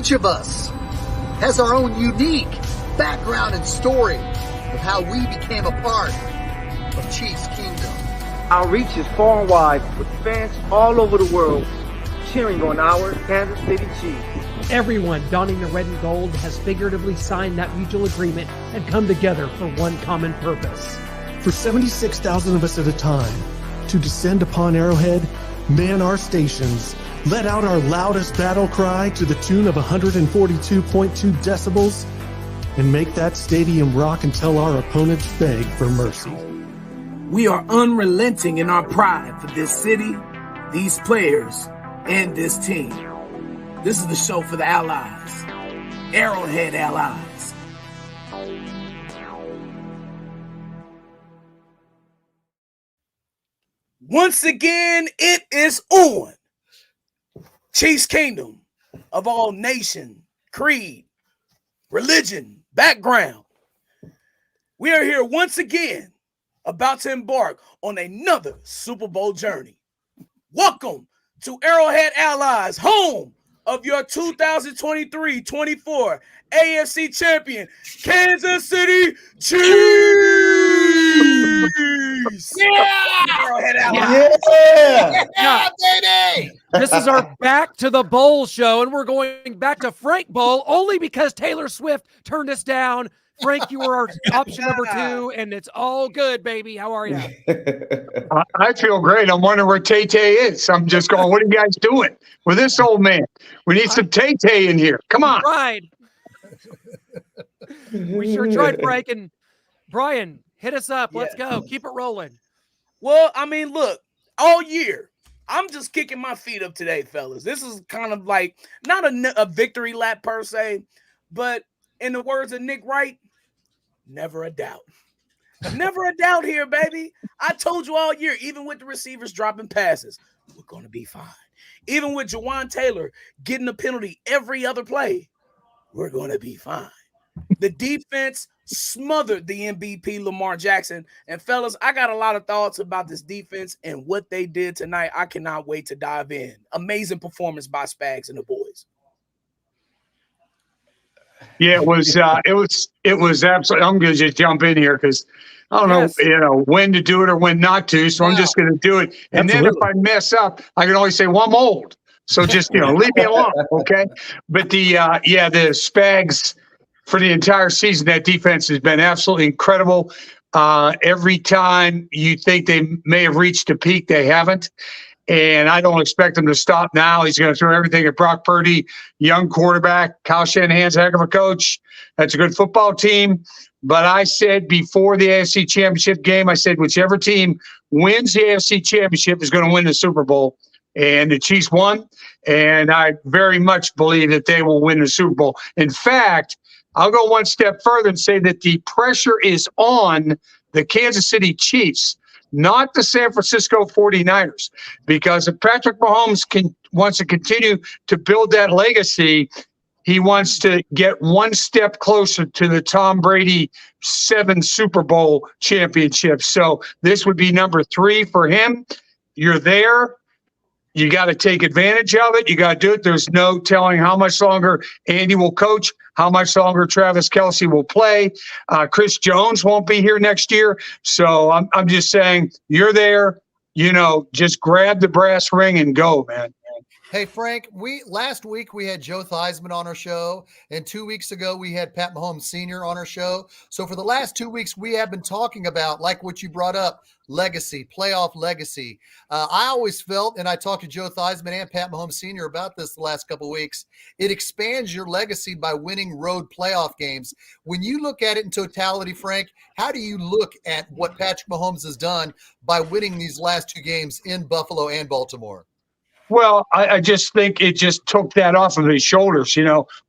Each of us has our own unique background and story of how we became a part of Chiefs Kingdom. Our reach is far and wide with fans all over the world cheering on our Kansas City Chiefs. Everyone donning the red and gold has figuratively signed that mutual agreement and come together for one common purpose. For 76,000 of us at a time to descend upon Arrowhead, man our stations, let out our loudest battle cry to the tune of 142.2 decibels, and make that stadium rock until our opponents beg for mercy. We are unrelenting in our pride for this city, these players, and this team. This is the show for the allies, Arrowhead allies. Once again, it is on. Chiefs Kingdom of all nation, creed, religion, background. We are here once again about to embark on another Super Bowl journey. Welcome to Arrowhead Allies, home of your 2023-24 AFC champion, Kansas City Chiefs. Yeah! Arrowhead Allies. Yeah, baby! This is our Back to the Bowl show, and we're going back to Frank Bowl only because Taylor Swift turned us down. Frank, you were our option number 2, and it's all good, baby. How are you? I feel great. I'm wondering where Tay-Tay is. I'm just going, what are you guys doing with this old man? We need some Tay-Tay in here. Come on. We sure tried, Frank. And Brian, hit us up. Let's go. Keep it rolling. Well, I mean, look, all year, I'm just kicking my feet up today, fellas. This is kind of like not a victory lap per se, but in the words of Nick Wright, never a doubt. Never a doubt here, baby. I told you all year, even with the receivers dropping passes, we're going to be fine. Even with Jawan Taylor getting a penalty every other play, we're going to be fine. The defense smothered the MVP, Lamar Jackson. And, fellas, I got a lot of thoughts about this defense and what they did tonight. I cannot wait to dive in. Amazing performance by Spags and the boys. Yeah, it was absolutely. I'm going to just jump in here because I don't know, when to do it or when not to. So I'm just going to do it. And then if I mess up, I can only say, well, I'm old. So just, leave me alone. Okay. But the Spags for the entire season, that defense has been absolutely incredible. Every time you think they may have reached a peak, they haven't. And I don't expect him to stop now. He's going to throw everything at Brock Purdy, young quarterback. Kyle Shanahan's a heck of a coach. That's a good football team. But I said before the AFC Championship game, I said whichever team wins the AFC Championship is going to win the Super Bowl. And the Chiefs won. And I very much believe that they will win the Super Bowl. In fact, I'll go one step further and say that the pressure is on the Kansas City Chiefs, not the San Francisco 49ers, because if Patrick Mahomes wants to continue to build that legacy, he wants to get one step closer to the Tom Brady 7 Super Bowl championships. So this would be number 3 for him. You're there. You got to take advantage of it. You got to do it. There's no telling how much longer Andy will coach, how much longer Travis Kelce will play. Chris Jones won't be here next year. So I'm just saying, you're there. Just grab the brass ring and go, man. Hey, Frank, last week we had Joe Theismann on our show, and 2 weeks ago we had Pat Mahomes Sr. on our show. So for the last 2 weeks, we have been talking about, like what you brought up, legacy, playoff legacy. I always felt, and I talked to Joe Theismann and Pat Mahomes Sr. about this the last couple of weeks, it expands your legacy by winning road playoff games. When you look at it in totality, Frank, how do you look at what Patrick Mahomes has done by winning these last 2 games in Buffalo and Baltimore? Well, I just think it just took that off of his shoulders,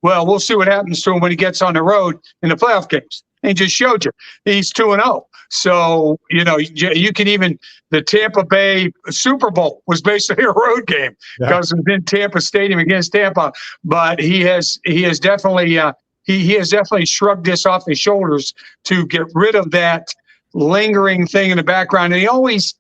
Well, we'll see what happens to him when he gets on the road in the playoff games. He just showed you he's 2-0. So, you can even the Tampa Bay Super Bowl was basically a road game because it was in Tampa Stadium against Tampa. But he has definitely he has definitely shrugged this off his shoulders to get rid of that lingering thing in the background. And he always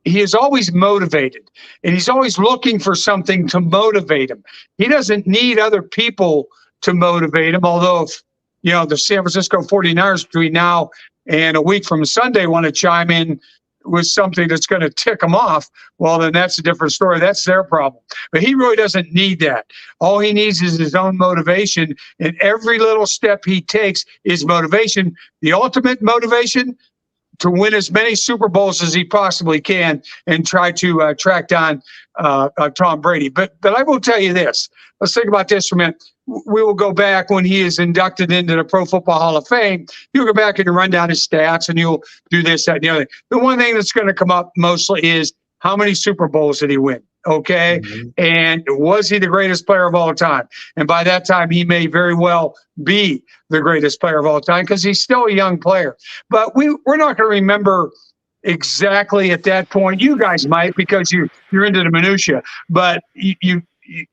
he is always motivated, and he's always looking for something to motivate him. He doesn't need other people to motivate him, although if, the San Francisco 49ers between now and a week from Sunday want to chime in with something that's going to tick him off, well, then that's a different story. That's their problem. But he really doesn't need that. All he needs is his own motivation, and every little step he takes is motivation. The ultimate motivation, to win as many Super Bowls as he possibly can and try to track down Tom Brady. But I will tell you this. Let's think about this for a minute. We will go back when he is inducted into the Pro Football Hall of Fame. You'll go back and run down his stats, and you'll do this, that, and the other. The one thing that's going to come up mostly is how many Super Bowls did he win? Okay. Mm-hmm. And was he the greatest player of all time? And by that time, he may very well be the greatest player of all time because he's still a young player. But we're not going to remember exactly at that point. You guys might, because you're into the minutia, but you're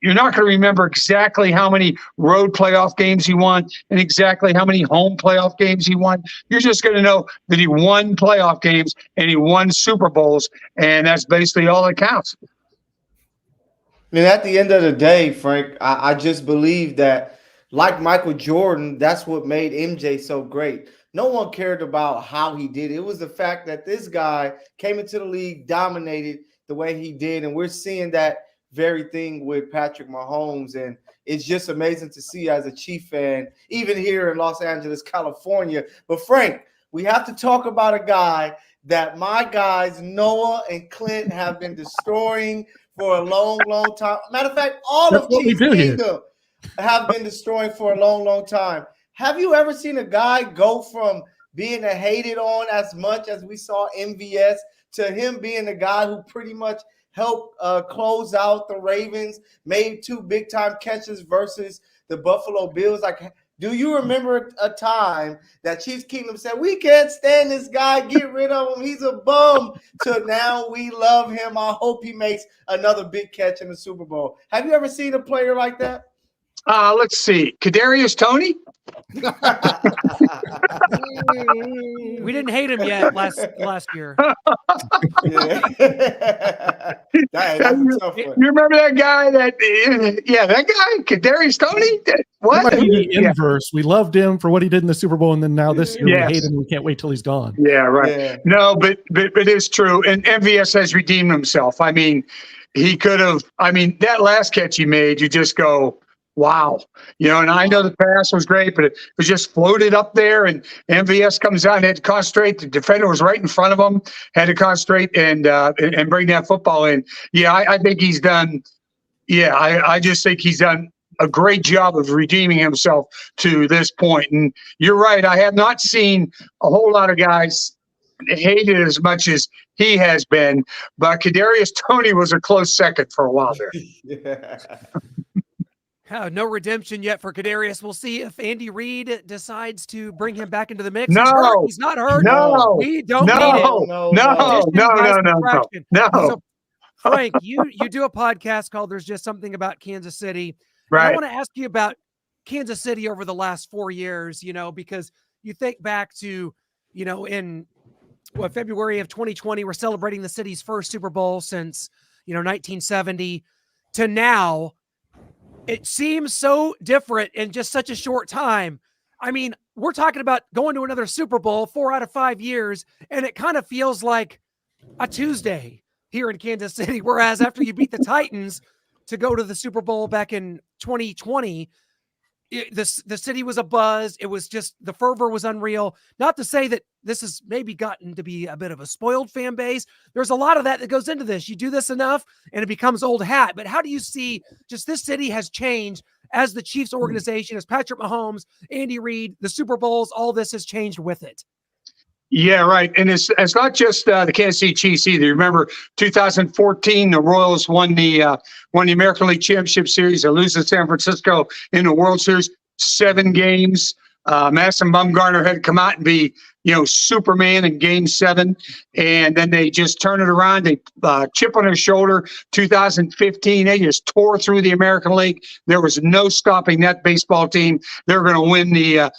not going to remember exactly how many road playoff games he won and exactly how many home playoff games he won. You're just going to know that he won playoff games and he won Super Bowls, and that's basically all that counts. And at the end of the day, Frank, I just believe that, like Michael Jordan, that's what made MJ so great. No one cared about how he did it. It was the fact that this guy came into the league, dominated the way he did, and we're seeing that very thing with Patrick Mahomes. And it's just amazing to see as a Chief fan, even here in Los Angeles, California. But Frank, we have to talk about a guy that my guys, Noah and Clint, have been destroying for a long, long time. Matter of fact, all of Chiefs Kingdom have been destroying for a long, long time. Have you ever seen a guy go from being hated on as much as we saw MVS to him being the guy who pretty much helped close out the Ravens, made 2 big-time catches versus the Buffalo Bills? Like, do you remember a time that Chiefs Kingdom said, we can't stand this guy, get rid of him, he's a bum, to now we love him, I hope he makes another big catch in the Super Bowl? Have you ever seen a player like that? Let's see. Kadarius Toney? We didn't hate him yet last year. That's a tough one. You remember that guy? That guy, Kadarius Toney. What? The inverse. We loved him for what he did in the Super Bowl, and then now this year we hate him. We can't wait till he's gone. Yeah, right. Yeah. No, but it's true. And MVS has redeemed himself. I mean, he could have. I mean, that last catch he made, you just go, wow. And I know the pass was great, but it was just floated up there, and MVS comes out and had to concentrate. The defender was right in front of him, had to concentrate and bring that football in. Yeah, I think he's done. Yeah, I just think he's done a great job of redeeming himself to this point. And you're right. I have not seen a whole lot of guys hated as much as he has been, but Kadarius Toney was a close second for a while there. Yeah. No redemption yet for Kadarius. We'll see if Andy Reid decides to bring him back into the mix. No, he's not hurt. No, we don't need it. No. So, Frank, you do a podcast called "There's Just Something About Kansas City." Right. I want to ask you about Kansas City over the last 4 years. Because you think back to, in February of 2020, we're celebrating the city's first Super Bowl since 1970 to now. It seems so different in just such a short time. I mean, we're talking about going to another Super Bowl 4 out of 5 years, and it kind of feels like a Tuesday here in Kansas City. Whereas after you beat the Titans to go to the Super Bowl back in 2020, the city was abuzz. It was just, the fervor was unreal. Not to say that this has maybe gotten to be a bit of a spoiled fan base. There's a lot of that goes into this. You do this enough and it becomes old hat. But how do you see just this city has changed as the Chiefs organization, as Patrick Mahomes, Andy Reid, the Super Bowls, all this has changed with it? Yeah, right. And it's not just the Kansas City Chiefs either. Remember 2014, the Royals won the American League Championship Series. They lose to San Francisco in the World Series, 7 games. Madison Bumgarner had to come out and be Superman in Game 7, and then they just turn it around. They chip on their shoulder. 2015, they just tore through the American League. There was no stopping that baseball team. They're going to win the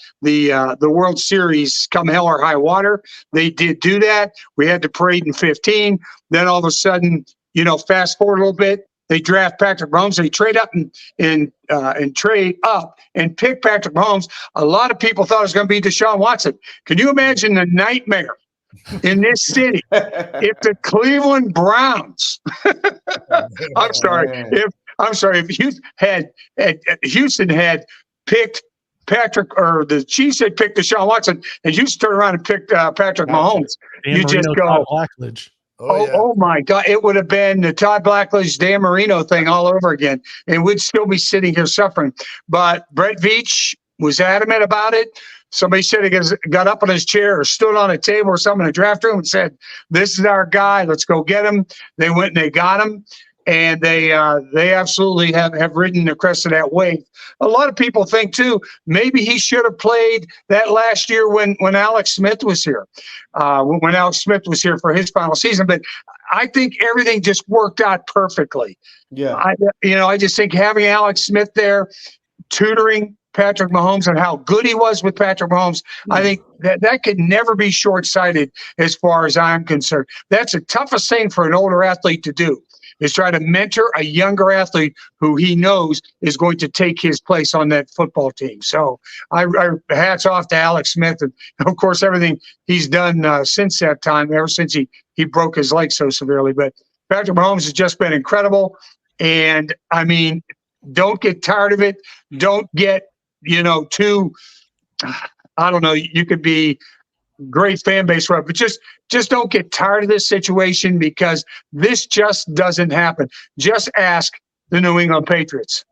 World Series come hell or high water. They did do that. We had the parade in 15. Then all of a sudden, fast forward a little bit. They draft Patrick Mahomes. They trade up and trade up and pick Patrick Mahomes. A lot of people thought it was going to be Deshaun Watson. Can you imagine the nightmare in this city if the Cleveland Browns? If Houston had picked Patrick, or the Chiefs had picked Deshaun Watson, and Houston turned around and picked Patrick Mahomes, you just go, Blackledge. Oh my God. It would have been the Todd Blackledge, Dan Marino thing all over again. And we'd still be sitting here suffering. But Brett Veach was adamant about it. Somebody said he got up on his chair or stood on a table or something in the draft room and said, "This is our guy. Let's go get him." They went and they got him. And they absolutely have ridden the crest of that wave. A lot of people think, too, maybe he should have played that last year when Alex Smith was here, when Alex Smith was here for his final season. But I think everything just worked out perfectly. Yeah. I just think having Alex Smith there, tutoring Patrick Mahomes and how good he was with Patrick Mahomes, I think that could never be short-sighted as far as I'm concerned. That's the toughest thing for an older athlete to do, is try to mentor a younger athlete who he knows is going to take his place on that football team. So I hats off to Alex Smith, and of course everything he's done since that time, ever since he broke his leg so severely. But Patrick Mahomes has just been incredible, and I mean, don't get tired of it. Don't get too. I don't know. You could be great fan base for it, but just don't get tired of this situation, because this just doesn't happen. Just ask the New England Patriots.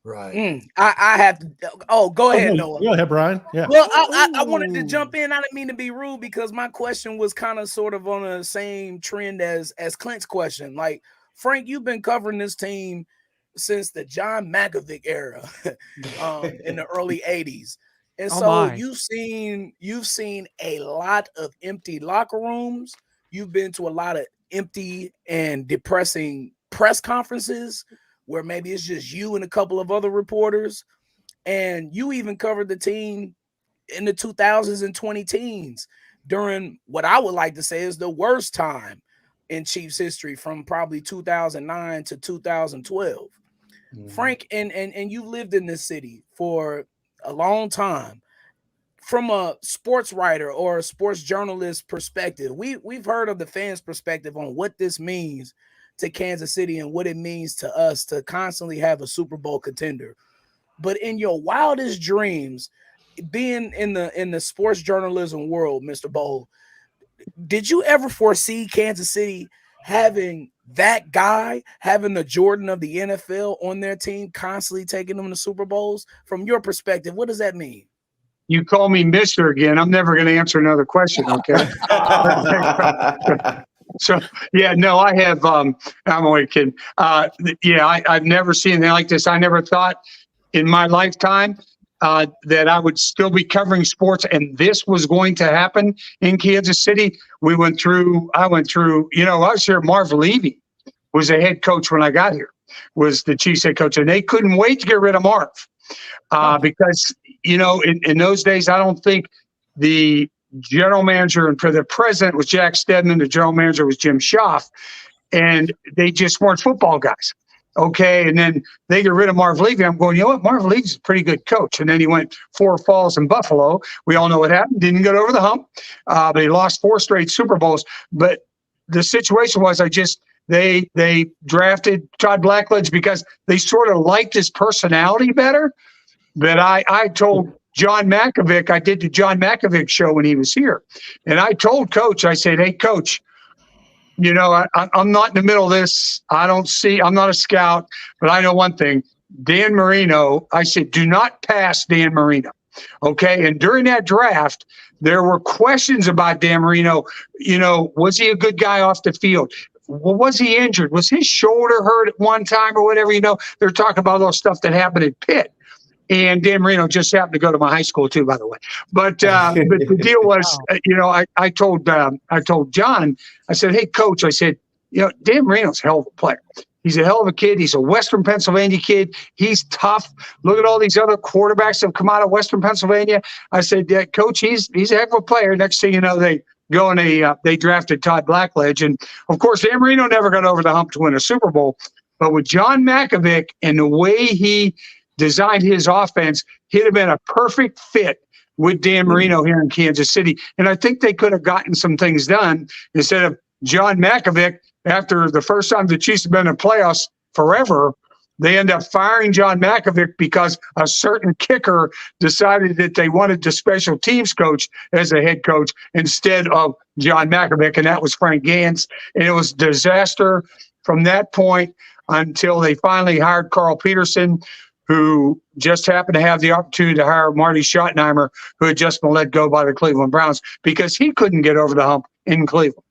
Right. I have to. Oh, go ahead, Noah. Go ahead, Brian. Yeah. Well, I wanted to jump in. I didn't mean to be rude, because my question was kind of sort of on the same trend as Clint's question. Like, Frank, you've been covering this team since the John Malkovich era in the early 80s. And you've seen a lot of empty locker rooms. You've been to a lot of empty and depressing press conferences where maybe it's just you and a couple of other reporters. And you even covered the team in the 2000s and 2010s during what I would like to say is the worst time in Chiefs history, from probably 2009 to 2012. Frank, and you lived in this city for a long time. From a sports writer or a sports journalist perspective, we've heard of the fans' perspective on what this means to Kansas City and what it means to us to constantly have a Super Bowl contender. But in your wildest dreams, being in the sports journalism world, Mr. Bowl, did you ever foresee Kansas City having that guy, having the Jordan of the NFL on their team, constantly taking them to Super Bowls? From your perspective, what does that mean? You call me Mister again, I'm never going to answer another question, okay? So, yeah, no, I have, I'm only kidding. I've never seen anything like this. I never thought in my lifetime that I would still be covering sports and this was going to happen in Kansas City. I went through, I was here. Marv Levy was the head coach when I got here, was the Chiefs head coach, and they couldn't wait to get rid of Marv because, in those days, I don't think the general manager and for the president was Jack Stedman, the general manager was Jim Schaaf, and they just weren't football guys. Okay, and then they get rid of Marv Levy. I'm going, you know what? Marv Levy's a pretty good coach. And then he went 4 falls in Buffalo. We all know what happened. Didn't get over the hump, but he lost 4 straight Super Bowls. But the situation was, they drafted Todd Blackledge because they sort of liked his personality better. But I told John Malkovich, I did the John Malkovich show when he was here, and I told Coach, I said, hey, Coach, I'm not in the middle of this. I'm not a scout, but I know one thing. Dan Marino, I said, do not pass Dan Marino. Okay. And during that draft, there were questions about Dan Marino. Was he a good guy off the field? Well, was he injured? Was his shoulder hurt at one time or whatever? They're talking about all stuff that happened at Pitt. And Dan Marino just happened to go to my high school too, by the way. But the deal was, I told John, I said, hey, coach, I said, Dan Marino's a hell of a player. He's a hell of a kid. He's a Western Pennsylvania kid. He's tough. Look at all these other quarterbacks that have come out of Western Pennsylvania. I said, yeah, coach, he's a heck of a player. Next thing you know, they go and they drafted Todd Blackledge. And, of course, Dan Marino never got over the hump to win a Super Bowl. But with John Malkovich and the way he designed his offense, he'd have been a perfect fit with Dan Marino here in Kansas City. And I think they could have gotten some things done instead of John Malkovich. After the first time the Chiefs have been in playoffs forever, they end up firing John Malkovich because a certain kicker decided that they wanted the special teams coach as a head coach instead of John Malkovich, and that was Frank Gans. And it was a disaster from that point until they finally hired Carl Peterson, who just happened to have the opportunity to hire Marty Schottenheimer, who had just been let go by the Cleveland Browns because he couldn't get over the hump in Cleveland.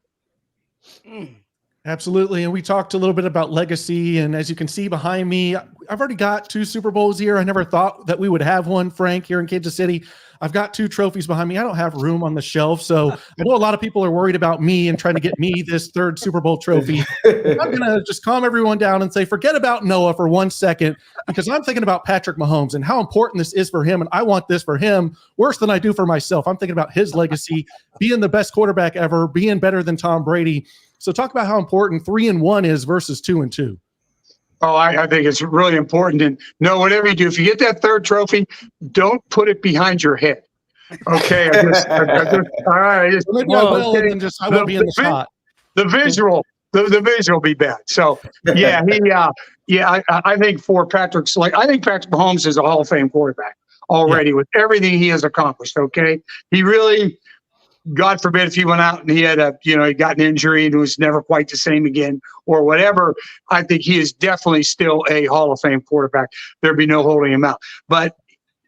Absolutely. And we talked a little bit about legacy. And as you can see behind me, I've already got 2 Super Bowls here. I never thought that we would have one, Frank, here in Kansas City. I've got 2 trophies behind me. I don't have room on the shelf. So I know a lot of people are worried about me and trying to get me this 3rd Super Bowl trophy. I'm going to just calm everyone down and say, forget about Noah for 1 second, because I'm thinking about Patrick Mahomes and how important this is for him. And I want this for him worse than I do for myself. I'm thinking about his legacy, being the best quarterback ever, being better than Tom Brady. So talk about how important 3-1 is versus 2-2. Oh, I think it's really important. And no, whatever you do, if you get that 3rd trophy, don't put it behind your head. Okay. I won't be in the shot. The visual will be bad. So yeah, I think for Patrick's, I think Patrick Mahomes is a Hall of Fame quarterback already with everything he has accomplished. Okay. He really, God forbid if he went out and he had he got an injury and was never quite the same again or whatever, I think he is definitely still a Hall of Fame quarterback. There'd be no holding him out. But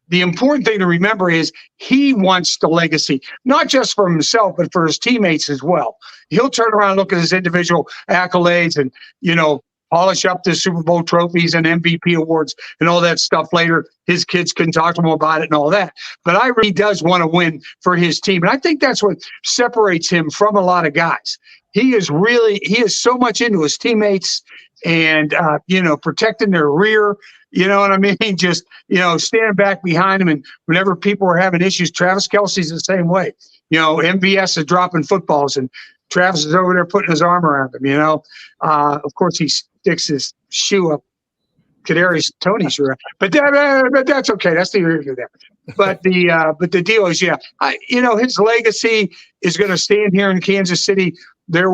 the important thing to remember is he wants the legacy, not just for himself, but for his teammates as well. He'll turn around and look at his individual accolades and, polish up the Super Bowl trophies and MVP awards and all that stuff later. His kids can talk to him about it and all that. But I really does want to win for his team. And I think that's what separates him from a lot of guys. He is so much into his teammates and, protecting their rear. You know what I mean? Just, standing back behind him. And whenever people are having issues, Travis Kelce's the same way. MVS is dropping footballs and Travis is over there putting his arm around him, Of course, he sticks his shoe up Kadarius Toney's shoe. But that's okay. That's the issue there. But the deal is, his legacy is going to stand here in Kansas City. There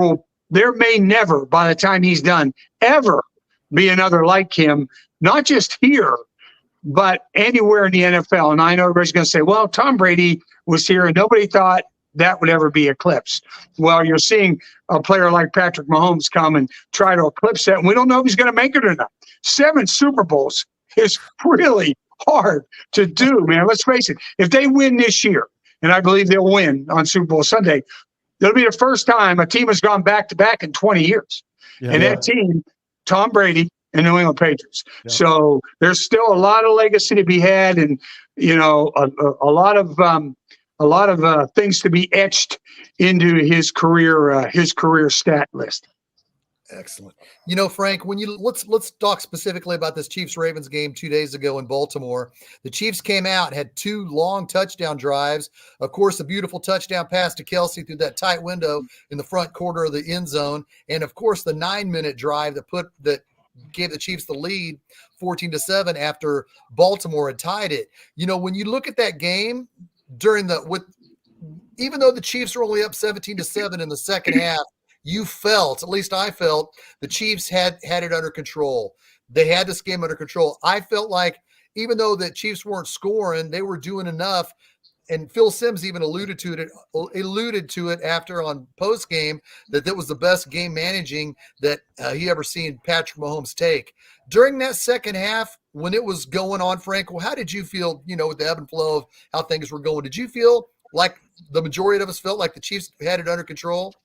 may never, by the time he's done, ever be another like him, not just here, but anywhere in the NFL. And I know everybody's going to say, well, Tom Brady was here and nobody thought that would ever be eclipsed. Well, you're seeing a player like Patrick Mahomes come and try to eclipse that, and we don't know if he's going to make it or not. 7 Super Bowls is really hard to do, man. Let's face it. If they win this year, and I believe they'll win on Super Bowl Sunday, it'll be the first time a team has gone back-to-back in 20 years. That team, Tom Brady and New England Patriots. Yeah. So there's still a lot of legacy to be had and, a lot of things to be etched into his career stat list. Excellent. Frank, when let's talk specifically about this Chiefs-Ravens game 2 days ago in Baltimore. The Chiefs came out, had 2 long touchdown drives. Of course, a beautiful touchdown pass to Kelce through that tight window in the front quarter of the end zone. And of course, the 9-minute drive that gave the Chiefs the lead 14-7 after Baltimore had tied it. When you look at that game even though the Chiefs were only up 17-7 in the second half, you felt, at least I felt, the Chiefs had it under control. They had this game under control. I felt like even though the Chiefs weren't scoring, they were doing enough. And Phil Simms even alluded to it after on post game that was the best game managing that he ever seen Patrick Mahomes take. During that second half, when it was going on, Frank, how did you feel? With the ebb and flow of how things were going, did you feel like the majority of us felt like the Chiefs had it under control?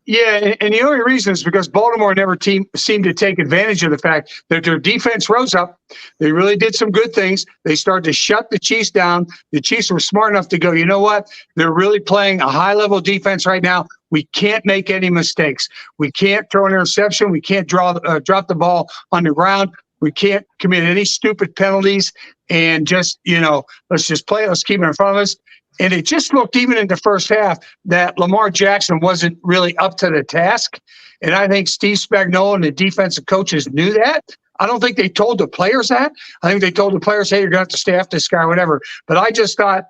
Yeah, and the only reason is because Baltimore never seemed to take advantage of the fact that their defense rose up. They really did some good things. They started to shut the Chiefs down. The Chiefs were smart enough to go, you know what? They're really playing a high-level defense right now. We can't make any mistakes. We can't throw an interception. We can't drop the ball on the ground. We can't commit any stupid penalties. And just, let's just play. Let's keep it in front of us. And it just looked, even in the first half, that Lamar Jackson wasn't really up to the task. And I think Steve Spagnuolo and the defensive coaches knew that. I don't think they told the players that. I think they told the players, hey, you're going to have to stay after this guy, whatever. But I just thought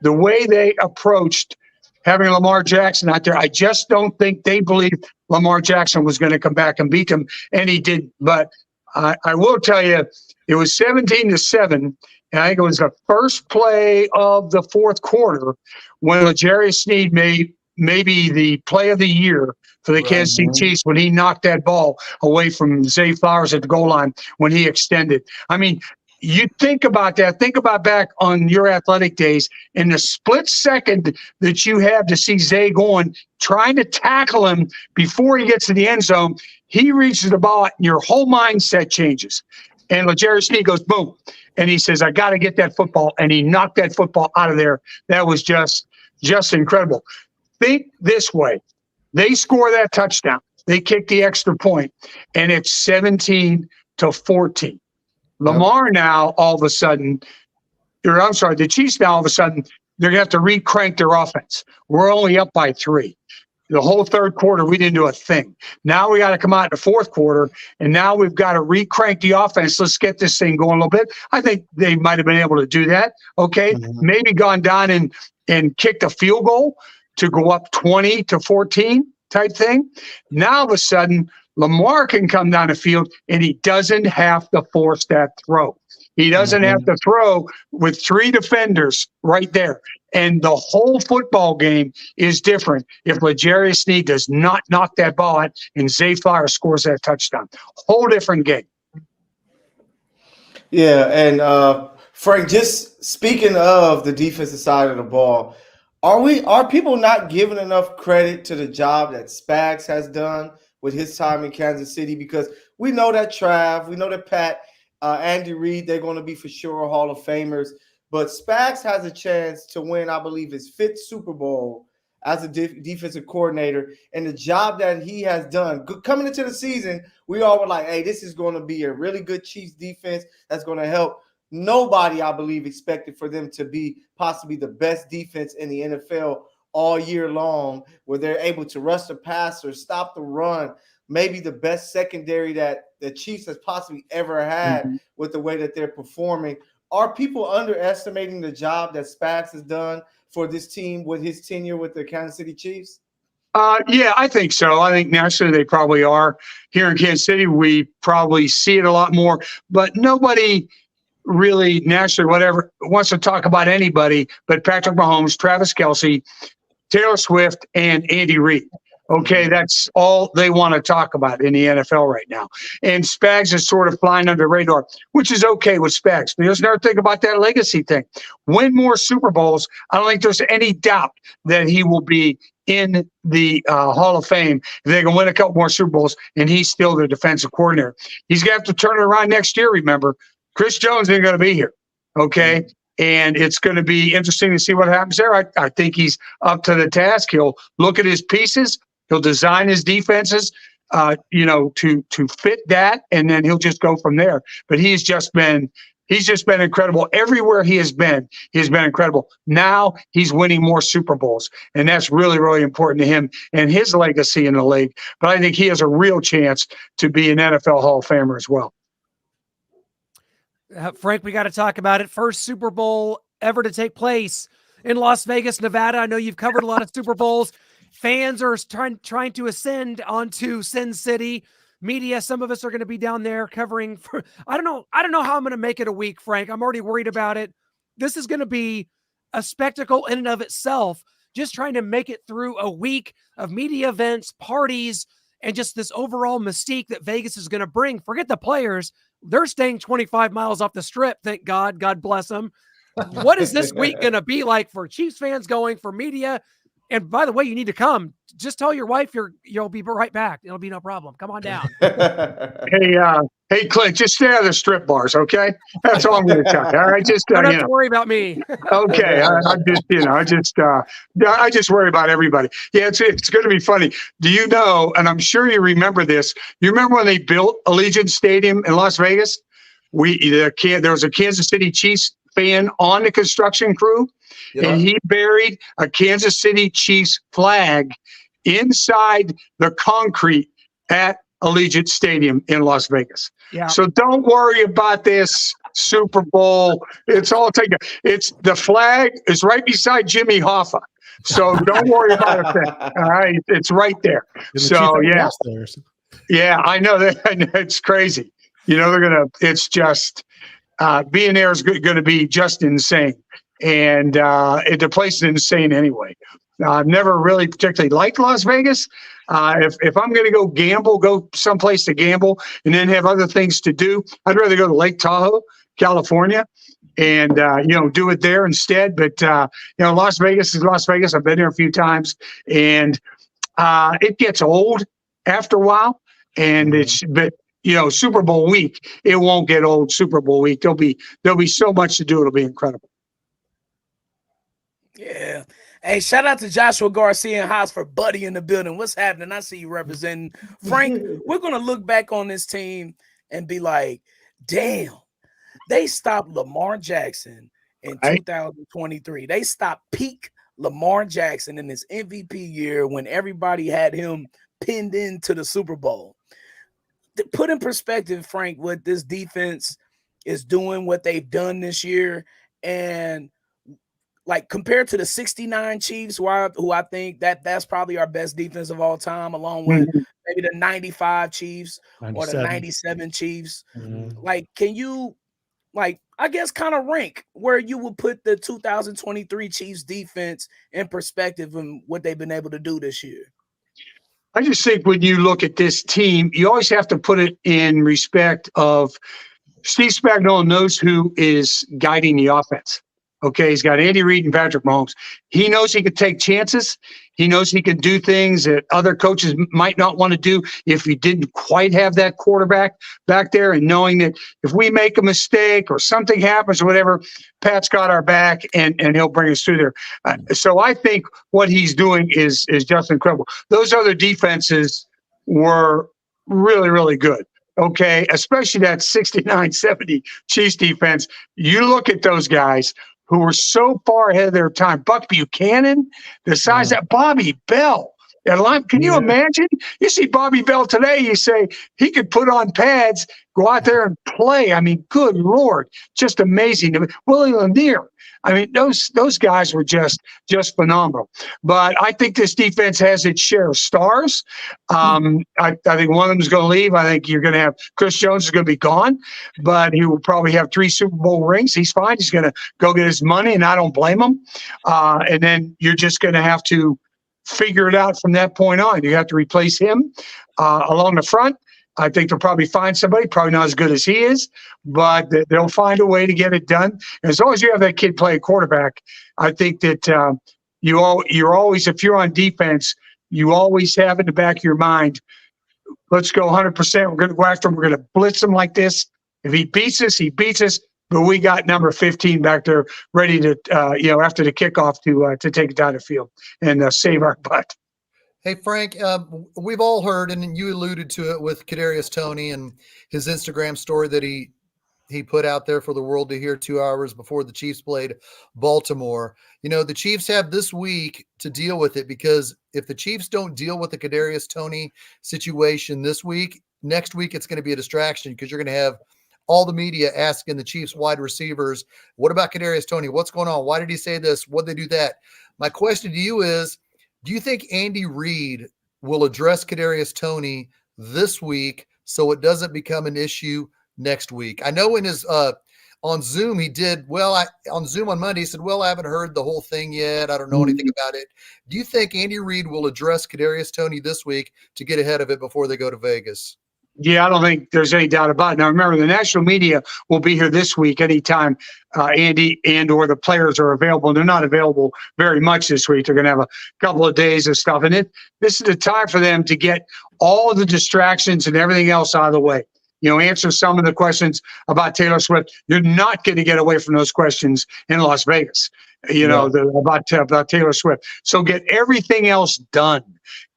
the way they approached having Lamar Jackson out there, I just don't think they believed Lamar Jackson was going to come back and beat them. And he did. But I will tell you, it was 17-7. And I think it was the first play of the fourth quarter when L'Jarius Sneed made maybe the play of the year for the Kansas City Chiefs when he knocked that ball away from Zay Flowers at the goal line when he extended. I mean, you think about that. Think about back on your athletic days in the split second that you have to see Zay going, trying to tackle him before he gets to the end zone. He reaches the ball and your whole mindset changes. And L'Jarius Sneed goes, boom. And he says, I got to get that football. And he knocked that football out of there. That was just incredible. Think this way. They score that touchdown. They kick the extra point, and it's 17-14. Lamar now, all of a sudden, the Chiefs now, all of a sudden, they're going to have to re-crank their offense. We're only up by 3. The whole third quarter, we didn't do a thing. Now we got to come out in the fourth quarter, and now we've got to re-crank the offense. Let's get this thing going a little bit. I think they might have been able to do that. Okay, maybe gone down and kicked a field goal to go up 20-14 type thing. Now all of a sudden, Lamar can come down the field, and he doesn't have to force that throw. He doesn't have to throw with 3 defenders right there. And the whole football game is different if L'Jarius Sneed does not knock that ball out and Zay Flowers scores that touchdown. Whole different game. Yeah, and Frank, just speaking of the defensive side of the ball, are people not giving enough credit to the job that Spags has done with his time in Kansas City? Because we know that Trav, we know that Pat, Andy Reid, they're going to be for sure Hall of Famers. But Spags has a chance to win, I believe, his 5th Super Bowl as a defensive coordinator. And the job that he has done, coming into the season, we all were like, hey, this is going to be a really good Chiefs defense that's going to help. Nobody, I believe, expected for them to be possibly the best defense in the NFL all year long, where they're able to rush the passer, stop the run, maybe the best secondary that the Chiefs has possibly ever had with the way that they're performing. Are people underestimating the job that Spags has done for this team with his tenure with the Kansas City Chiefs? Yeah, I think so. I think nationally they probably are. Here in Kansas City, we probably see it a lot more. But nobody really nationally, whatever, wants to talk about anybody but Patrick Mahomes, Travis Kelce, Taylor Swift, and Andy Reid. Okay, that's all they want to talk about in the NFL right now. And Spags is sort of flying under the radar, which is okay with Spags. But there's another thing about that legacy thing. Win more Super Bowls. I don't think there's any doubt that he will be in the Hall of Fame if they can win a couple more Super Bowls and he's still the defensive coordinator. He's going to have to turn it around next year, remember. Chris Jones ain't going to be here, okay? And it's going to be interesting to see what happens there. I think he's up to the task. He'll look at his pieces. He'll design his defenses, to fit that, and then he'll just go from there. But he's just been incredible. Everywhere he has been incredible. Now he's winning more Super Bowls, and that's really, really important to him and his legacy in the league. But I think he has a real chance to be an NFL Hall of Famer as well. Frank, we got to talk about it. First Super Bowl ever to take place in Las Vegas, Nevada. I know you've covered a lot of Super Bowls. Fans are trying to ascend onto Sin City. Media, some of us are going to be down there covering for, I don't know how I'm going to make it a week, Frank. I'm already worried about it. This is going to be a spectacle in and of itself, just trying to make it through a week of media events, parties, and just this overall mystique that Vegas is going to bring. Forget the players. They're staying 25 miles off the strip. Thank God. God bless them. What is this week going to be like for Chiefs fans going, for media? And by the way, you need to come. just tell your wife you'll be right back. It'll be no problem. Come on down. Hey, Clint, just stay out of the strip bars, okay? That's all I'm going to tell you. All right, just Don't have to worry about me. Okay, I just worry about everybody. Yeah, it's going to be funny. Do you know? And I'm sure you remember this. You remember when they built Allegiant Stadium in Las Vegas? There was a Kansas City Chiefs fan on the construction crew, and he buried a Kansas City Chiefs flag inside the concrete at Allegiant Stadium in Las Vegas. Yeah. So don't worry about this Super Bowl. It's all taken. The flag is right beside Jimmy Hoffa. So don't worry about it. All right. It's right there. So yeah, I know that. It's crazy. It's just being there is going to be just insane. And the place is insane anyway. I've never really particularly liked Las Vegas. If I'm going to go gamble, go someplace to gamble and then have other things to do, I'd rather go to Lake Tahoe, California, and, do it there instead. But, Las Vegas is Las Vegas. I've been there a few times, and it gets old after a while. And Super Bowl week, it won't get old. Super Bowl week, there'll be so much to do. It'll be incredible. Yeah. Hey, shout out to Joshua Garcia and Haas for Buddy in the building. What's happening? I see you representing. Frank, we're going to look back on this team and be like, damn, they stopped Lamar Jackson in 2023. They stopped peak Lamar Jackson in his MVP year when everybody had him pinned into the Super Bowl. To put in perspective, Frank, what this defense is doing, what they've done this year, and like compared to the 69 Chiefs, who I think that's probably our best defense of all time, along with maybe the 95 Chiefs 97. Or the 97 Chiefs. Like, can you, I guess, kind of rank where you would put the 2023 Chiefs defense in perspective and what they've been able to do this year? I just think when you look at this team, you always have to put it in respect of Steve Spagnuolo knows who is guiding the offense. Okay, he's got Andy Reid and Patrick Mahomes. He knows he can take chances. He knows he can do things that other coaches might not want to do if he didn't quite have that quarterback back there, and knowing that if we make a mistake or something happens or whatever, Pat's got our back and he'll bring us through there. So I think what he's doing is just incredible. Those other defenses were really, really good. Okay, especially that 69-70 Chiefs defense. You look at those guys who were so far ahead of their time. Buck Buchanan, the size of Bobby Bell. Can you imagine? You see Bobby Bell today, you say he could put on pads, go out there and play. I mean, good Lord, just amazing. Willie Lanier. I mean, those guys were just phenomenal. But I think this defense has its share of stars. I think one of them is going to leave. I think you're going to have Chris Jones is going to be gone, but he will probably have 3 Super Bowl rings. He's fine. He's going to go get his money, and I don't blame him. And then you're just going to have to figure it out from that point on. You have to replace him along the front. I think they'll probably find somebody, probably not as good as he is, but they'll find a way to get it done. And as long as you have that kid playing quarterback, I think that you're always, if you're on defense, you always have in the back of your mind, let's go 100%. We're going to go after him. We're going to blitz him like this. If he beats us, he beats us. But we got number 15 back there ready to, after the kickoff to take it down the field and save our butt. Hey, Frank, we've all heard, and you alluded to it with Kadarius Toney and his Instagram story that he put out there for the world to hear 2 hours before the Chiefs played Baltimore. The Chiefs have this week to deal with it, because if the Chiefs don't deal with the Kadarius Toney situation this week, next week it's going to be a distraction, because you're going to have all the media asking the Chiefs wide receivers, what about Kadarius Toney? What's going on? Why did he say this? What did they do that? My question to you is, do you think Andy Reid will address Kadarius Toney this week so it doesn't become an issue next week? I know in his on Zoom he did well. On Zoom on Monday he said, "Well, I haven't heard the whole thing yet. I don't know anything about it." Do you think Andy Reid will address Kadarius Toney this week to get ahead of it before they go to Vegas? Yeah, I don't think there's any doubt about it. Now, remember, the national media will be here this week anytime Andy and or the players are available. They're not available very much this week. They're going to have a couple of days of stuff. And this is the time for them to get all the distractions and everything else out of the way. Answer some of the questions about Taylor Swift. You're not going to get away from those questions in Las Vegas, about Taylor Swift. So get everything else done.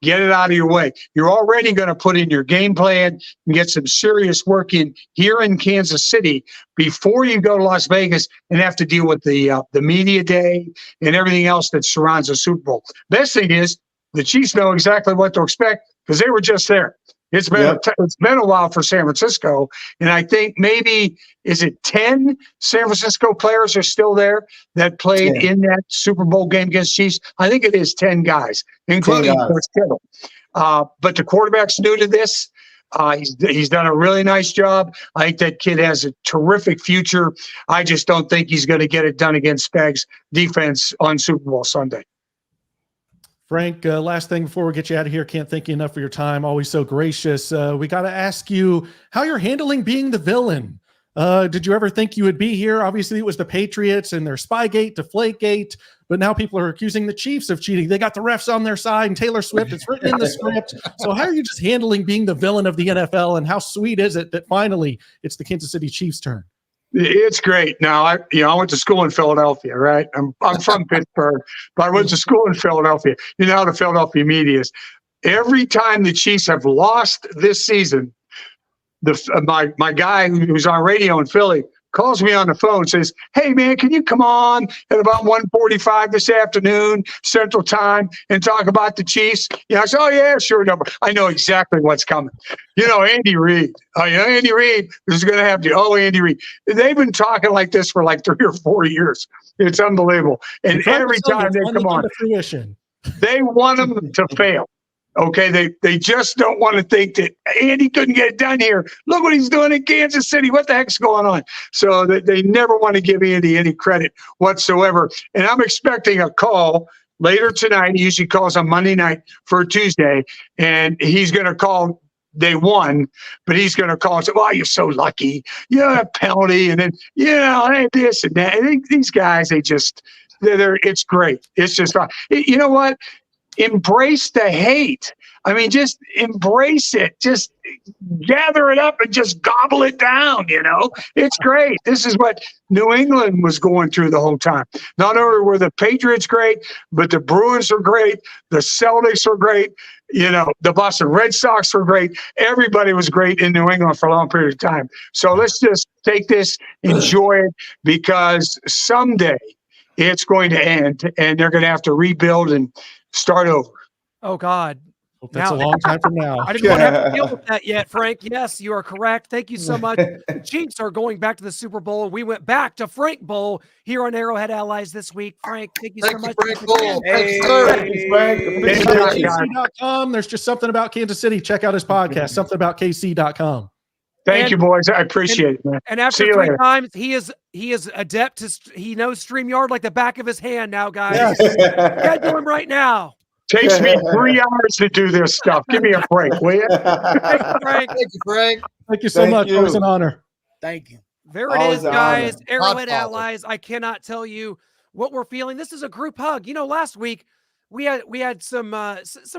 Get it out of your way. You're already going to put in your game plan and get some serious work in here in Kansas City before you go to Las Vegas and have to deal with the media day and everything else that surrounds the Super Bowl. Best thing is the Chiefs know exactly what to expect because they were just there. It's been a while for San Francisco, and I think maybe is it 10 San Francisco players are still there that played in that Super Bowl game against Chiefs. I think it is 10 guys, including Coach Kittle. But the quarterback's new to this. He's done a really nice job. I think that kid has a terrific future. I just don't think he's going to get it done against Spags defense on Super Bowl Sunday. Frank, last thing before we get you out of here, can't thank you enough for your time. Always so gracious. We got to ask you how you're handling being the villain. Did you ever think you would be here? Obviously, it was the Patriots and their Spygate, Deflategate, but now people are accusing the Chiefs of cheating. They got the refs on their side and Taylor Swift. It's written in the script. So how are you just handling being the villain of the NFL, and how sweet is it that finally it's the Kansas City Chiefs' turn? It's great. Now, I went to school in Philadelphia, right? I'm from Pittsburgh, but I went to school in Philadelphia. You know how the Philadelphia media is. Every time the Chiefs have lost this season, my guy who's on radio in Philly calls me on the phone and says, "Hey, man, can you come on at about 1:45 this afternoon Central Time and talk about the Chiefs?" I said, "Oh, yeah, sure. No, I know exactly what's coming." Andy Reid. Andy Reid is going to have to. Oh, Andy Reid. They've been talking like this for like 3 or 4 years. It's unbelievable. And every time they come on, they want them to fail. Okay, they just don't want to think that Andy couldn't get it done here. Look what he's doing in Kansas City. What the heck's going on? So they never want to give Andy any credit whatsoever. And I'm expecting a call later tonight. He usually calls on Monday night for a Tuesday, and he's going to call. They won, but he's going to call and say, "Well, you're so lucky. A penalty, and then this and that." I think these guys, it's great. It's just you know what? Embrace the hate. I mean, just embrace it. Just gather it up and just gobble it down. It's great. This is what New England was going through the whole time. Not only were the Patriots great, but the Bruins are great. The Celtics are great. The Boston Red Sox were great. Everybody was great in New England for a long period of time. So let's just take this, enjoy it, because someday it's going to end and they're going to have to rebuild and start over. Oh, God. Hope that's a long time from now. I didn't want to have to deal with that yet, Frank. Yes, you are correct. Thank you so much. The Chiefs are going back to the Super Bowl. We went back to Frank Bowl here on Arrowhead Allies this week. Frank, thank you so much. Frank Bowl. Hey, KC.com. There's just something about Kansas City. Check out his podcast, something about KC.com. Thank you, boys. I appreciate it, man. And after 3 times, he is adept he knows StreamYard like the back of his hand now, guys. Schedule him right now. Takes me 3 hours to do this stuff. Give me a break, will you? Thank you, Frank. Thank you, Frank. Thank you so much. It was an honor. Thank you. There it is, guys. Arrowhead Allies. I cannot tell you what we're feeling. This is a group hug. Last week we had some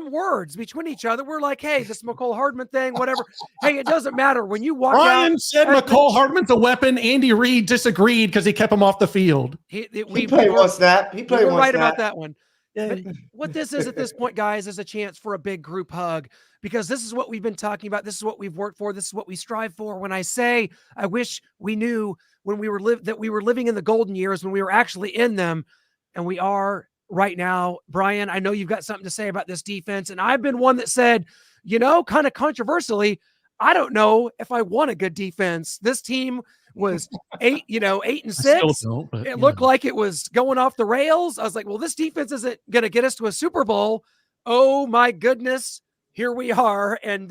words between each other. We're like, hey, this McCole Hardman thing, whatever. Hey, it doesn't matter when you walk Brian out. said McCole Hardman's a weapon. Andy Reid disagreed because he kept him off the field. He played one snap. He played we're one right snap. about that one. But what this is at this point, guys, is a chance for a big group hug, because this is what we've been talking about. This is what we've worked for. This is what we strive for. When I say I wish we knew when we were that we were living in the golden years, when we were actually in them, and we are right now. Brian, I know you've got something to say about this defense, and I've been one that said, kind of controversially, I don't know if I want a good defense. This team was 8-6. It looked like it was going off the rails. I was like, well, this defense isn't going to get us to a Super Bowl. Oh my goodness. Here we are. And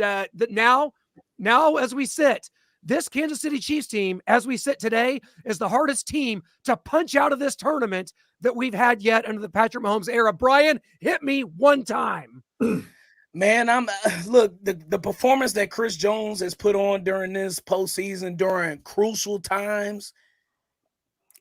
now as we sit, this Kansas City Chiefs team, as we sit today, is the hardest team to punch out of this tournament that we've had yet under the Patrick Mahomes era. Brian, hit me one time. Man, look, the performance that Chris Jones has put on during this postseason during crucial times,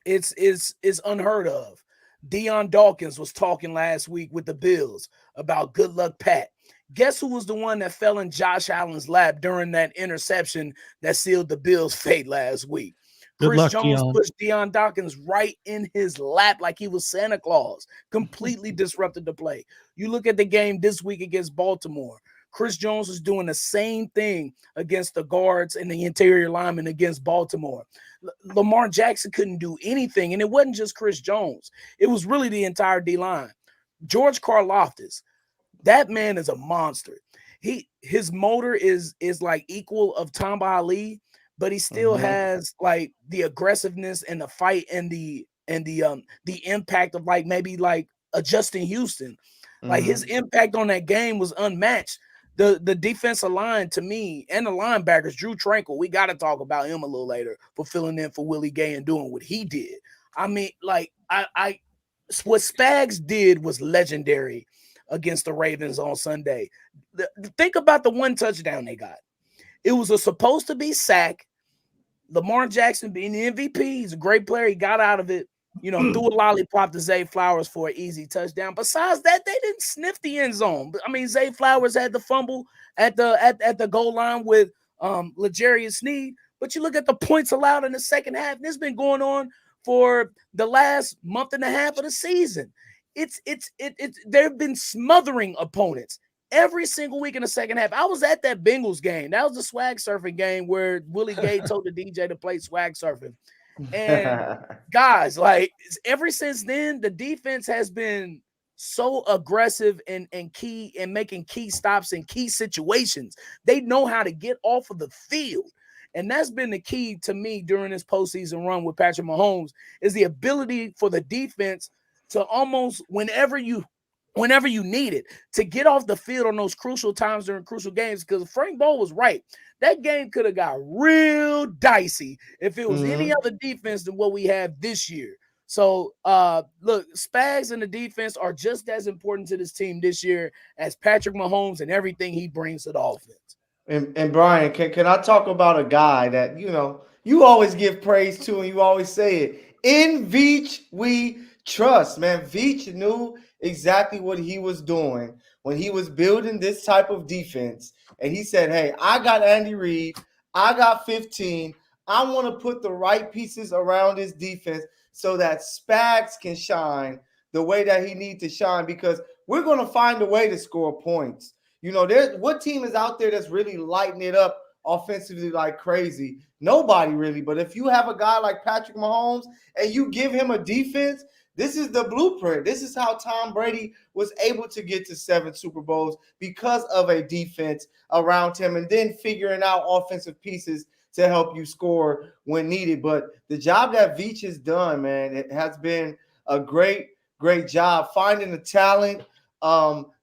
it's unheard of. Deion Dawkins was talking last week with the Bills about good luck, Pat. Guess who was the one that fell in Josh Allen's lap during that interception that sealed the Bills' fate last week? Chris Jones pushed Deion Dawkins right in his lap like he was Santa Claus, completely disrupted the play. You look at the game this week against Baltimore. Chris Jones was doing the same thing against the guards and the interior linemen against Baltimore. Lamar Jackson couldn't do anything, and it wasn't just Chris Jones. It was really the entire D-line. George Karlaftis, that man is a monster. His motor is like equal of Tamba Ali, but he still has like the aggressiveness and the fight and the impact of like maybe like a Justin Houston. Like his impact on that game was unmatched. The defensive line to me and the linebackers, Drew Tranquil, we got to talk about him a little later for filling in for Willie Gay and doing what he did. I mean, like what Spags did was legendary against the Ravens on Sunday. Think about the one touchdown they got. It was supposed to be sack. Lamar Jackson being the MVP, he's a great player. He got out of it, threw a lollipop to Zay Flowers for an easy touchdown. Besides that, they didn't sniff the end zone. I mean, Zay Flowers had the fumble at the goal line with L'Jarius Sneed. But you look at the points allowed in the second half, and it's been going on for the last month and a half of the season. They've been smothering opponents every single week in the second half. I was at that Bengals game. That was the swag surfing game where Willie Gay told the DJ to play swag surfing. And guys, like ever since then, the defense has been so aggressive and key and making key stops in key situations. They know how to get off of the field. And that's been the key to me during this postseason run with Patrick Mahomes, is the ability for the defense to almost whenever you need it, to get off the field on those crucial times during crucial games. Because Frank Bowl was right. That game could have got real dicey if it was any other defense than what we have this year. So, look, Spags and the defense are just as important to this team this year as Patrick Mahomes and everything he brings to the offense. And Brian, can I talk about a guy that, you always give praise to and you always say it? In Veach, we trust, man. Veach knew exactly what he was doing when he was building this type of defense. And he said, hey, I got Andy Reid. I got 15. I want to put the right pieces around this defense so that Spags can shine the way that he needs to shine, because we're going to find a way to score points. What team is out there that's really lighting it up offensively like crazy? Nobody really. But if you have a guy like Patrick Mahomes and you give him a defense, this is the blueprint. This is how Tom Brady was able to get to 7 Super Bowls, because of a defense around him and then figuring out offensive pieces to help you score when needed. But the job that Veach has done, man, it has been a great, great job finding the talent,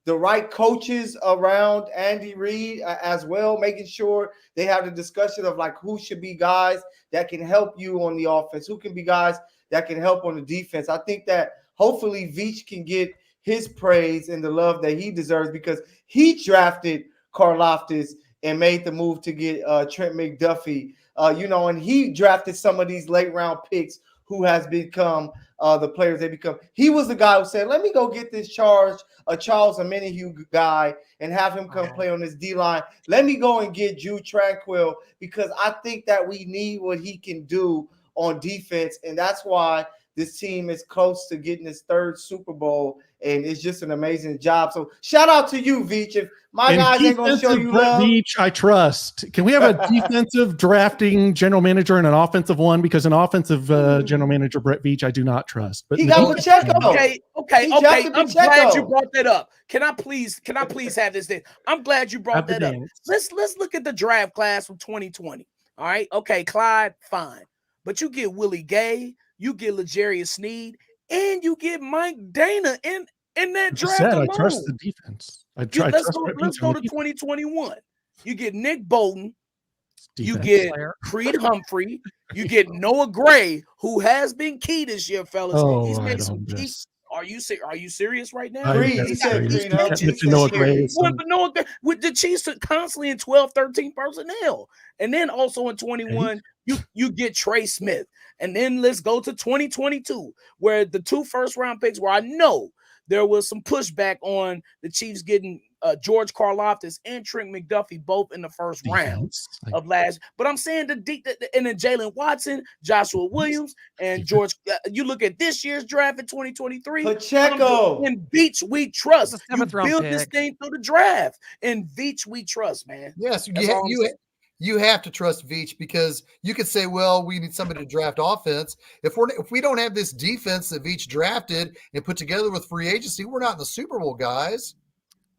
the right coaches around Andy Reid as well, making sure they have the discussion of like who should be guys that can help you on the offense, who can be guys that can help on the defense. I think that hopefully Veach can get his praise and the love that he deserves, because he drafted Karlaftis and made the move to get Trent McDuffie, and he drafted some of these late round picks who has become the players they become. He was the guy who said, let me go get this Charles Omenihu guy and have him come play on this D-line. Let me go and get Drew Tranquil, because I think that we need what he can do on defense. And that's why this team is close to getting its 3rd Super Bowl. And it's just an amazing job. So shout out to you, Veach. If my guys ain't going to show you love. Veach, I trust. Can we have a defensive drafting general manager and an offensive one? Because an offensive general manager, Brett Veach, I do not trust. But he got Pacheco. Okay. I'm glad you brought that up. Can I please have this thing? I'm glad you brought that up. Let's look at the draft class from 2020. All right. Okay, Clyde, fine. But you get Willie Gay, you get L'Jarius Sneed, and you get Mike Dana in that draft alone. I trust the defense. Let's go to 2021. You get Nick Bolton, you get Creed Humphrey, you get Noah Gray, who has been key this year, fellas. He's made some key. Are you serious right now? Creed, he said Creed. Noah Gray. But no, with the Chiefs are constantly in 12, 13 personnel. And then also in 21, you get Trey Smith. And then let's go to 2022, where the 2 first-round picks, where I know there was some pushback on the Chiefs getting George Karlaftis and Trent McDuffie both in the first round of last. But I'm saying and then Jalen Watson, Joshua Williams, and George. You look at this year's draft in 2023. Pacheco. In Veach we trust. You build this pick. thing through the draft. In Veach we trust, man. Yes, you have to trust Veach, because you could say, well, we need somebody to draft offense. If we don't have this defense that Veach drafted and put together with free agency, we're not in the Super Bowl, guys.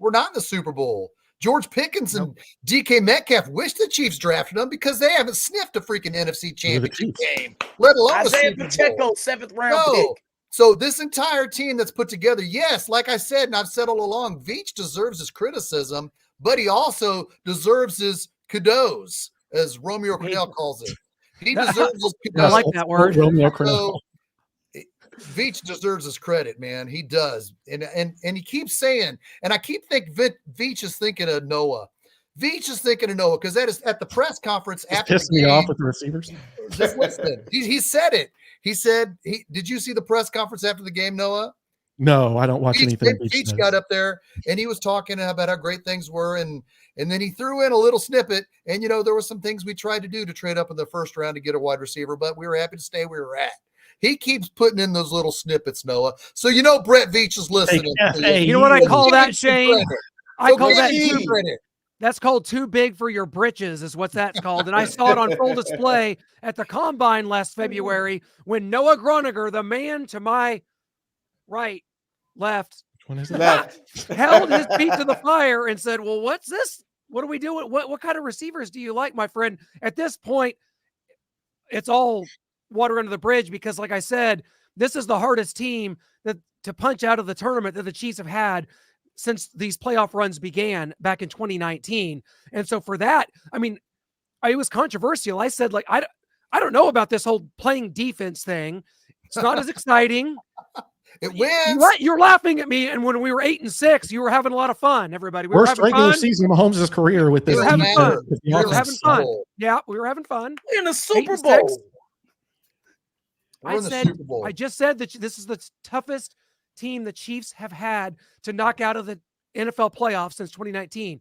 We're not in the Super Bowl. George Pickens and DK Metcalf wish the Chiefs drafted them because they haven't sniffed a freaking NFC Championship game, let alone Isaiah a Super Pacheco, Bowl. 7th round pick. So this entire team that's put together, yes, like I said, and I've said all along, Veach deserves his criticism, but he also deserves his kudos, as Romeo Crennel calls it. He deserves his kudos. I like that word. Romeo Crennel. Veach deserves his credit, man. He does. And he keeps saying, and I keep thinking Veach is thinking of Noah. Veach is thinking of Noah, because that is at the press conference after pissed me off with the receivers. Just listen. He said it. He said, did you see the press conference after the game, Noah? No, I don't watch anything. Veach got up there and he was talking about how great things were, and then he threw in a little snippet. And there were some things we tried to do to trade up in the first round to get a wide receiver, but we were happy to stay where we were at. He keeps putting in those little snippets, Noah. So Brett Veach is listening. You know what I call that, Shane? I call that too credit. That's called too big for your britches, is what that's called. And I saw it on full display at the Combine last February when Noah Groniger, the man to my left, held his feet to the fire and said, well, what's this? What are we doing? What kind of receivers do you like, my friend? At this point, it's all water under the bridge, because like I said, this is the hardest team to punch out of the tournament that the Chiefs have had since these playoff runs began back in 2019. And so for that, I mean, it was controversial. I said, like, I don't know about this whole playing defense thing. It's not as exciting. It wins. You're laughing at me. And when we were 8-6, you were having a lot of fun, everybody. We were Worst regular season of Mahomes' career with this. We were having fun. We were having fun. Yeah, we were having fun. We're in the Super Bowl. I just said that this is the toughest team the Chiefs have had to knock out of the NFL playoffs since 2019.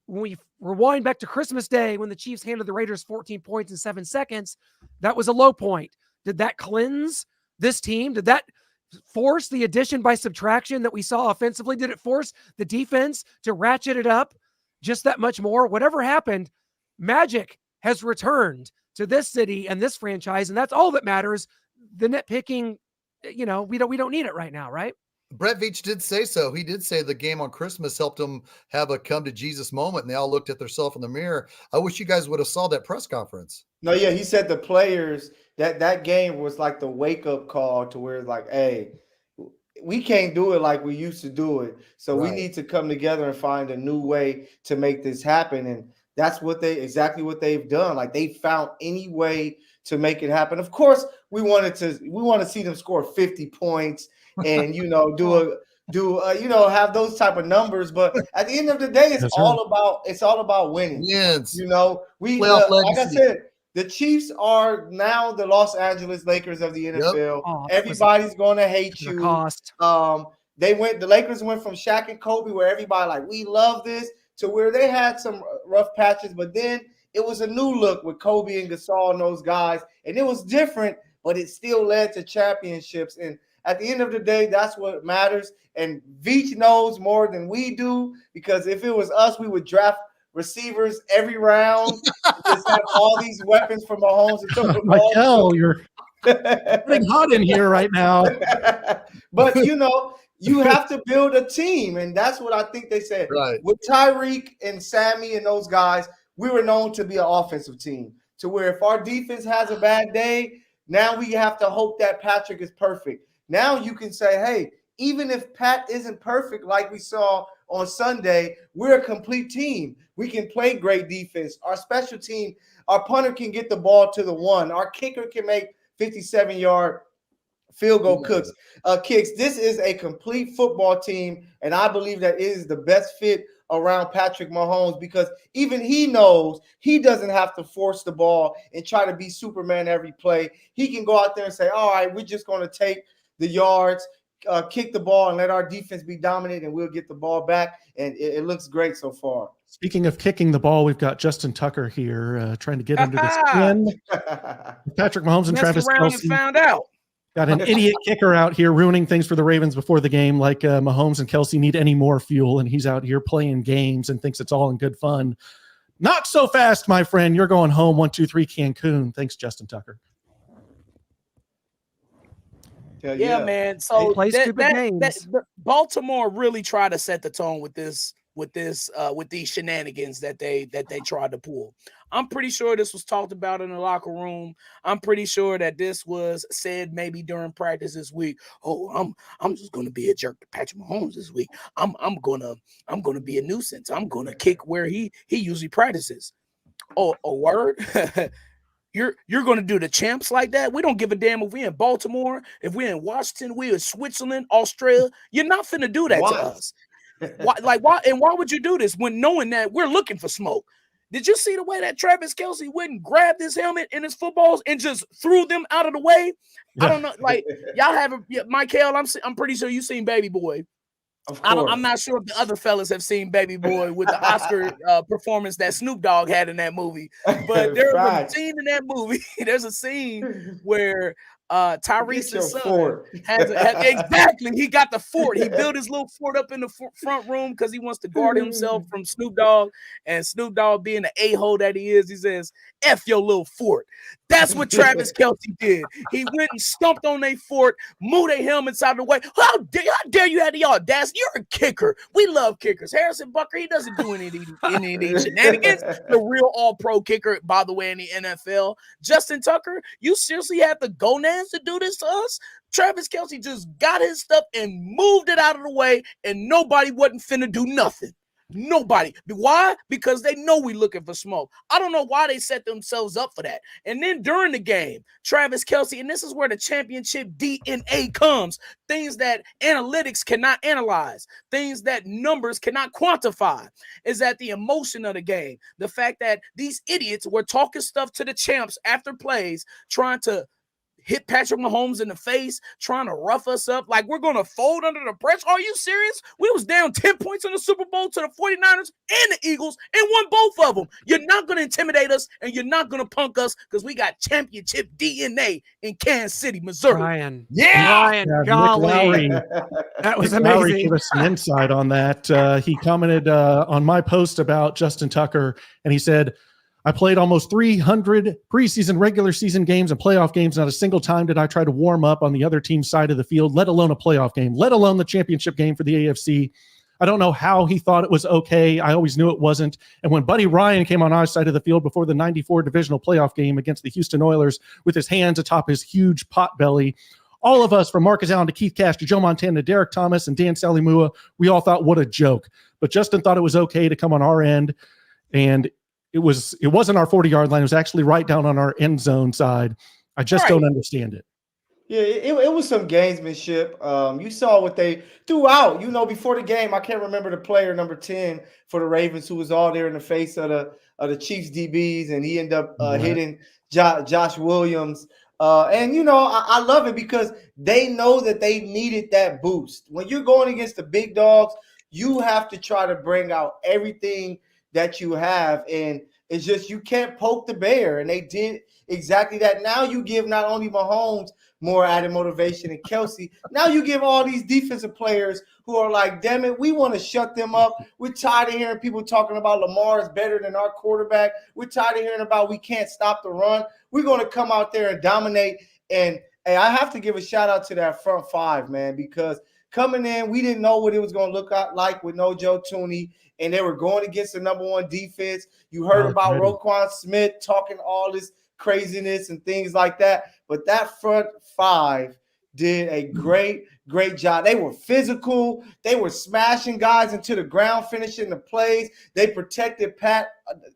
When we rewind back to Christmas Day, when the Chiefs handed the Raiders 14 points in 7 seconds, that was a low point. Did that cleanse this team? Did that force the addition by subtraction that we saw offensively? Did it force the defense to ratchet it up just that much more? Whatever happened, magic has returned to this city and this franchise, and that's all that matters. The nitpicking, we don't need it right now, right? Brett Veach did say so. He did say the game on Christmas helped him have a come to Jesus moment, and they all looked at themselves in the mirror. I wish you guys would have saw that press conference. No, yeah, he said the players that game was like the wake up call to where it's like, hey, we can't do it like we used to do it. So we need to come together and find a new way to make this happen. And that's exactly what they've done. Like, they found any way to make it happen. Of course, we want to see them score 50 points and have those type of numbers. But at the end of the day, it's all about winning. Yes. Like I said, the Chiefs are now the Los Angeles Lakers of the NFL. Oh, everybody's going to hate you. The Lakers went from Shaq and Kobe, where everybody like, we love this, to where they had some rough patches, but then it was a new look with Kobe and Gasol and those guys, and it was different, but it still led to championships. And at the end of the day, that's what matters. And Veach knows more than we do, because if it was us, we would draft receivers every round, just have all these weapons for Mahomes. Michael, you're getting hot in here right now. But you have to build a team, and that's what I think they said. Right. With Tyreek and Sammy and those guys, we were known to be an offensive team, to where if our defense has a bad day, now we have to hope that Patrick is perfect. Now you can say, hey, even if Pat isn't perfect like we saw on Sunday, we're a complete team. We can play great defense. Our special team, our punter can get the ball to the one. Our kicker can make 57-yard field goal kicks. This is a complete football team, and I believe that it is the best fit around Patrick Mahomes because even he knows he doesn't have to force the ball and try to be Superman every play. He can go out there and say, all right, we're just going to take the yards, kick the ball, and let our defense be dominant, and we'll get the ball back. And it looks great so far. Speaking of kicking the ball, we've got Justin Tucker here trying to get under the skin. Patrick Mahomes and Travis Kelce found out. Got an idiot kicker out here ruining things for the Ravens before the game, like Mahomes and Kelce need any more fuel, and he's out here playing games and thinks it's all in good fun. Not so fast, my friend. You're going home 1-2-3 Cancun. Thanks, Justin Tucker. Yeah, man. So Baltimore really tried to set the tone with these shenanigans that they tried to pull. I'm pretty sure this was talked about in the locker room. I'm pretty sure that this was said maybe during practice this week. Oh, I'm just gonna be a jerk to Patrick Mahomes this week. I'm gonna be a nuisance. I'm gonna kick where he usually practices. Oh, a word. You're going to do the champs like that? We don't give a damn if we're in Baltimore, if we're in Washington, we're in Switzerland, Australia. You're not finna do that to us. Why? And why would you do this when knowing that we're looking for smoke? Did you see the way that Travis Kelce went and grabbed his helmet and his footballs and just threw them out of the way? Yeah. I don't know. Like y'all haven't, Michael. I'm pretty sure you've seen Baby Boy. I'm not sure if the other fellas have seen Baby Boy with the Oscar performance that Snoop Dogg had in that movie. But there's a scene in that movie. There's a scene where Tyrese's son has exactly. He got the fort. He built his little fort up in the front room because he wants to guard himself from Snoop Dogg. And Snoop Dogg, being the a-hole that he is, he says, "F your little fort." That's what Travis Kelce did. He went and stumped on their fort, moved their helmets out of the way. How dare you have the audacity? You're a kicker. We love kickers. Harrison Butker, he doesn't do any of these shenanigans. The real all-pro kicker, by the way, in the NFL. Justin Tucker, you seriously have the gonads to do this to us? Travis Kelce just got his stuff and moved it out of the way, and nobody wasn't finna do nothing. Nobody. Why? Because they know we looking for smoke. I don't know why they set themselves up for that. And then during the game, Travis Kelce, and this is where the championship DNA comes, things that analytics cannot analyze, things that numbers cannot quantify, is that the emotion of the game, the fact that these idiots were talking stuff to the champs after plays, trying to hit Patrick Mahomes in the face, trying to rough us up like we're going to fold under the pressure. Are you serious? We was down 10 points in the Super Bowl to the 49ers and the Eagles and won both of them. You're not going to intimidate us, and you're not going to punk us because we got championship DNA in Kansas City, Missouri. Ryan. Golly. That was Nick amazing. Lowry gave us some insight on that. He commented on my post about Justin Tucker, and he said, "I played almost 300 preseason, regular season games and playoff games. Not a single time did I try to warm up on the other team's side of the field, let alone a playoff game, let alone the championship game for the AFC. I don't know how he thought it was okay. I always knew it wasn't. And when Buddy Ryan came on our side of the field before the 94 divisional playoff game against the Houston Oilers with his hands atop his huge pot belly, all of us from Marcus Allen to Keith Cash to Joe Montana, Derek Thomas, and Dan Salimua, we all thought, what a joke. But Justin thought it was okay to come on our end, and it wasn't our 40-yard line. It was actually right down on our end zone side. I just don't understand it." Yeah, it was some gamesmanship. You saw what they threw out. Before the game, I can't remember the player number 10 for the Ravens who was all there in the face of the Chiefs DBs, and he ended up hitting Josh Williams. I love it because they know that they needed that boost. When you're going against the big dogs, you have to try to bring out everything that you have, and it's just you can't poke the bear, and they did exactly that. Now you give not only Mahomes more added motivation and Kelce, now you give all these defensive players who are like, damn it, we want to shut them up. We're tired of hearing people talking about Lamar is better than our quarterback. We're tired of hearing about we can't stop the run. We're going to come out there and dominate. And hey, I have to give a shout out to that front five, man, because coming in, we didn't know what it was going to look like with no Joe Tooney, and they were going against the number one defense. You heard about Roquan Smith talking all this craziness and things like that, but that front five did a great job. They were physical. They were smashing guys into the ground, finishing the plays. They protected Pat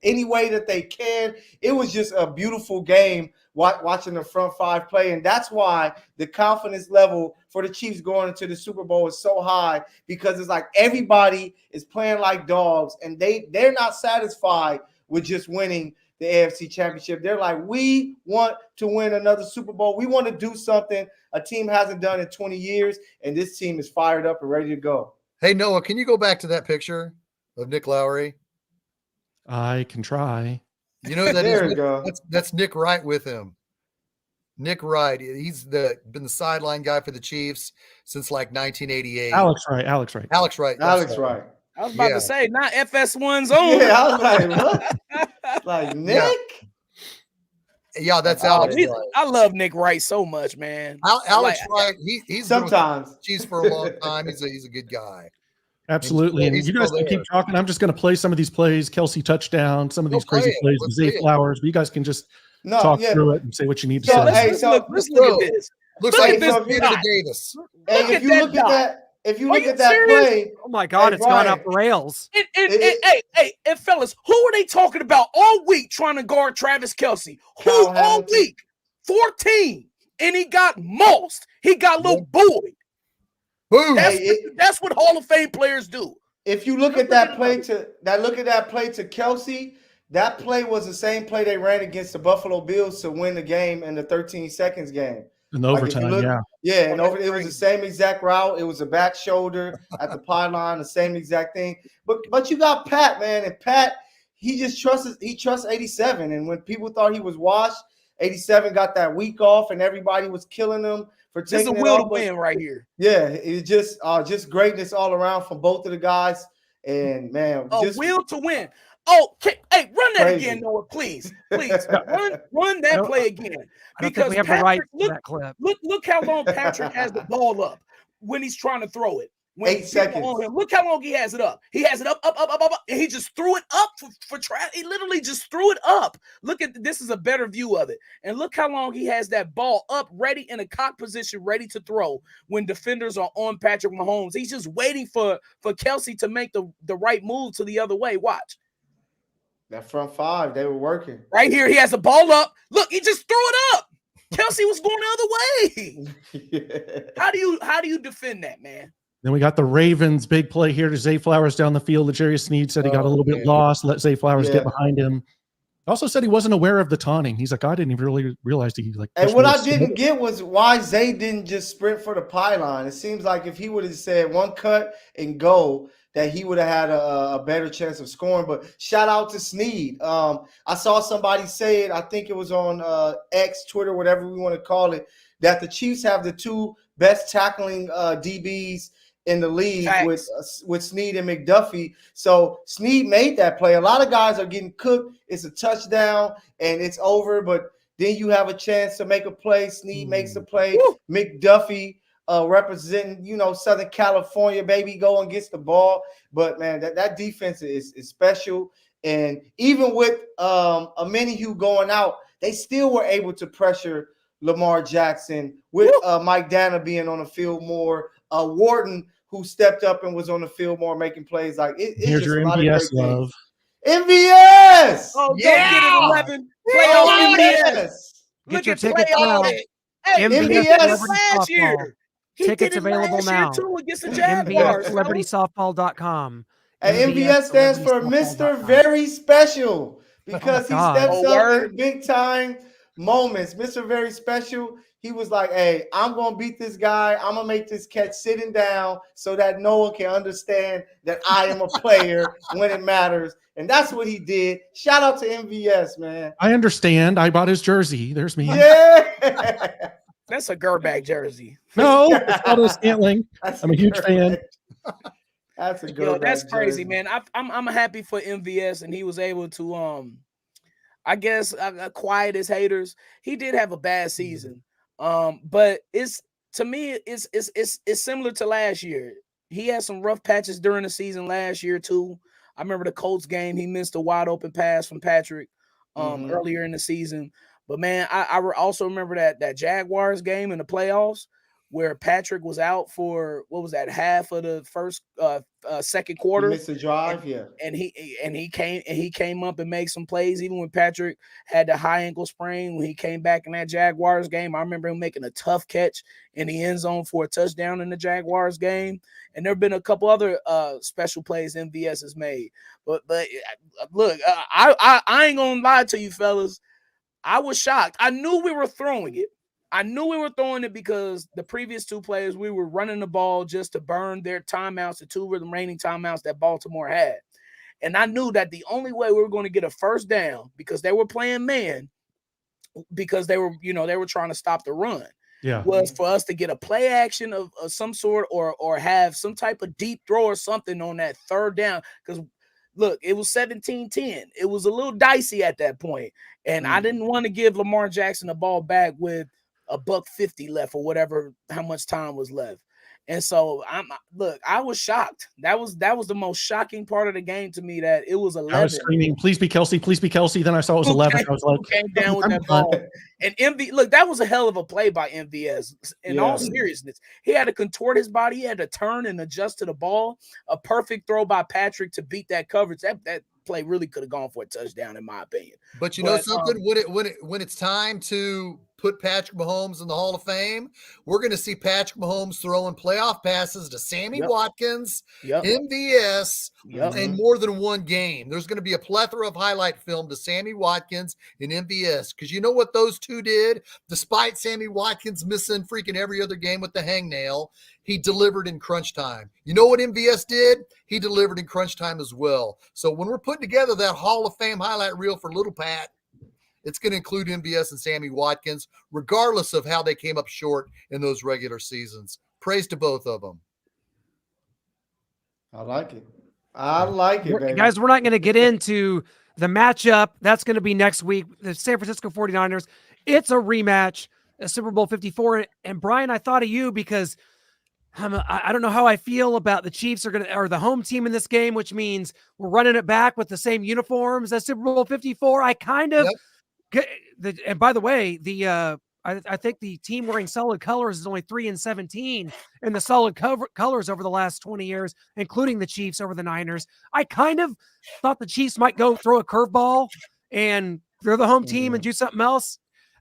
any way that they can. It was just a beautiful game watching the front five play. And that's why the confidence level for the Chiefs going into the Super Bowl is so high, because it's like everybody is playing like dogs, and they're not satisfied with just winning the AFC Championship. They're like, we want to win another Super Bowl. We want to do something a team hasn't done in 20 years, and this team is fired up and ready to go. Hey, Noah, can you go back to that picture of Nick Lowry? I can try. You know that There you go. That's Nick Wright with him. Nick Wright. He's been the sideline guy for the Chiefs since like 1988. Alex Wright. Alex Wright. I was about to say, not FS1's own. Yeah, I was like, what? Like, Nick? Yeah, that's Alex Wright. I love Nick Wright so much, man. Alex Wright, he's sometimes Chiefs for a long time. He's a good guy. Absolutely. And you guys can keep talking. I'm just going to play some of these plays. Kelsey touchdown, some of these crazy plays with Zay Flowers. But you guys can just talk through it and say what you need to say. Let's look at this. Looks like this Davis. Hey, if you look at that play, oh my God, it's gone off the rails. And fellas, who are they talking about all week trying to guard Travis Kelce? Who all week? 14, and he got mossed. He got little buoyed. Boom. That's what Hall of Fame players do. If you look at that play to Kelce, that play was the same play they ran against the Buffalo Bills to win the game in the 13 seconds game. In overtime, yeah, and it was the same exact route. It was a back shoulder at the pylon, the same exact thing. But you got Pat, man, and Pat, he trusts 87. And when people thought he was washed, 87 got that week off, and everybody was killing him for taking it off. It's a will to win right here. Yeah, it's just greatness all around from both of the guys. And man, will to win. Oh, hey, run that again, Noah, please. Run that play again. Because we have the right to that clip. Look how long Patrick has the ball up when he's trying to throw it. 8 seconds. Look how long he has it up. He has it up, and he just threw it up for Travis. He literally just threw it up. Look at this is a better view of it. And look how long he has that ball up, ready in a cock position, ready to throw when defenders are on Patrick Mahomes. He's just waiting for Kelce to make the right move to the other way. Watch. That front five, they were working. Right here, he has the ball up. Look, he just threw it up. Kelce was going the other way. Yeah. How do you defend that, man? Then we got the Ravens big play here to Zay Flowers down the field. L'Jarius Sneed said he got a little bit lost. Let Zay Flowers get behind him. Also said he wasn't aware of the taunting. He's like, I didn't even really realize he like. And what I didn't get was why Zay didn't just sprint for the pylon. It seems like if he would have said one cut and go, that he would have had a better chance of scoring. But shout out to Sneed. I saw somebody say it. I think it was on X, Twitter, whatever we want to call it, that the Chiefs have the two best tackling DBs in the league with Sneed and McDuffie. So Sneed made that play. A lot of guys are getting cooked. It's a touchdown and it's over, but then you have a chance to make a play. Sneed makes the play. Woo! McDuffie representing, Southern California, baby, go and gets the ball. But man, that defense is special. And even with a Minihue going out, they still were able to pressure Lamar Jackson with Mike Dana being on the field more. Wharton, who stepped up and was on the field more, making plays. Like it's here's just your a lot MVS of great love. Things. MVS. Oh, yeah. Get it 11. Playoff MVS. Get your tickets now. Hey, MVS last year. Tickets available now. MVScelebritysoftball.com. And MVS stands for Mr. Very Special because he steps up in big time moments. Mr. Very Special. He was like, hey, I'm going to beat this guy. I'm going to make this catch sitting down so that no one can understand that I am a player when it matters. And that's what he did. Shout out to MVS, man. I understand. I bought his jersey. There's me. Yeah. That's a Gerback jersey. No, it's Otto Scantling. I'm a huge fan. That's a good. That's crazy, jersey. man. I'm happy for MVS, and he was able to I guess quiet his haters. He did have a bad season. But it's similar to last year. He had some rough patches during the season last year too. I remember the Colts game. He missed a wide open pass from Patrick earlier in the season. But man, I also remember that Jaguars game in the playoffs where Patrick was out for what was that, half of the first second He quarter. missed a drive, yeah. And he came up and made some plays. Even when Patrick had the high ankle sprain, when he came back in that Jaguars game, I remember him making a tough catch in the end zone for a touchdown in the Jaguars game. And there have been a couple other special plays MVS has made. But look, I ain't gonna lie to you, fellas. I was shocked. I knew we were throwing it. Because the previous two plays, we were running the ball just to burn their timeouts, the two remaining timeouts that Baltimore had. And I knew that the only way we were going to get a first down, because they were playing man, because they were trying to stop the run, was for us to get a play action of some sort, or have some type of deep throw or something on that third down. Because look, it was 17-10. It was a little dicey at that point. And I didn't want to give Lamar Jackson the ball back with $150 left or whatever, how much time was left. And so I was shocked. That was the most shocking part of the game to me, that it was 11. I was screaming, please be Kelsey, please be Kelsey. Then I saw it was 11. I was like, came down with that ball. And look, that was a hell of a play by MVS. In all seriousness, he had to contort his body. He had to turn and adjust to the ball. A perfect throw by Patrick to beat that coverage. That play really could have gone for a touchdown, in my opinion. But you know something? When it's time to put Patrick Mahomes in the Hall of Fame, we're going to see Patrick Mahomes throwing playoff passes to Sammy Watkins, MVS, in more than one game. There's going to be a plethora of highlight film to Sammy Watkins and MVS, because you know what those two did? Despite Sammy Watkins missing freaking every other game with the hangnail, he delivered in crunch time. You know what MVS did? He delivered in crunch time as well. So when we're putting together that Hall of Fame highlight reel for Little Pat, it's going to include MVS and Sammy Watkins, regardless of how they came up short in those regular seasons. Praise to both of them. I like it. I like it, baby. Guys, we're not going to get into the matchup. That's going to be next week. The San Francisco 49ers. It's a rematch, a Super Bowl 54. And Brian, I thought of you because I don't know how I feel about the Chiefs are the home team in this game, which means we're running it back with the same uniforms as Super Bowl 54. I kind of and by the way, I think the team wearing solid colors is only 3-17 in the solid colors over the last 20 years, including the Chiefs over the Niners. I kind of thought the Chiefs might go throw a curveball and they're the home team and do something else.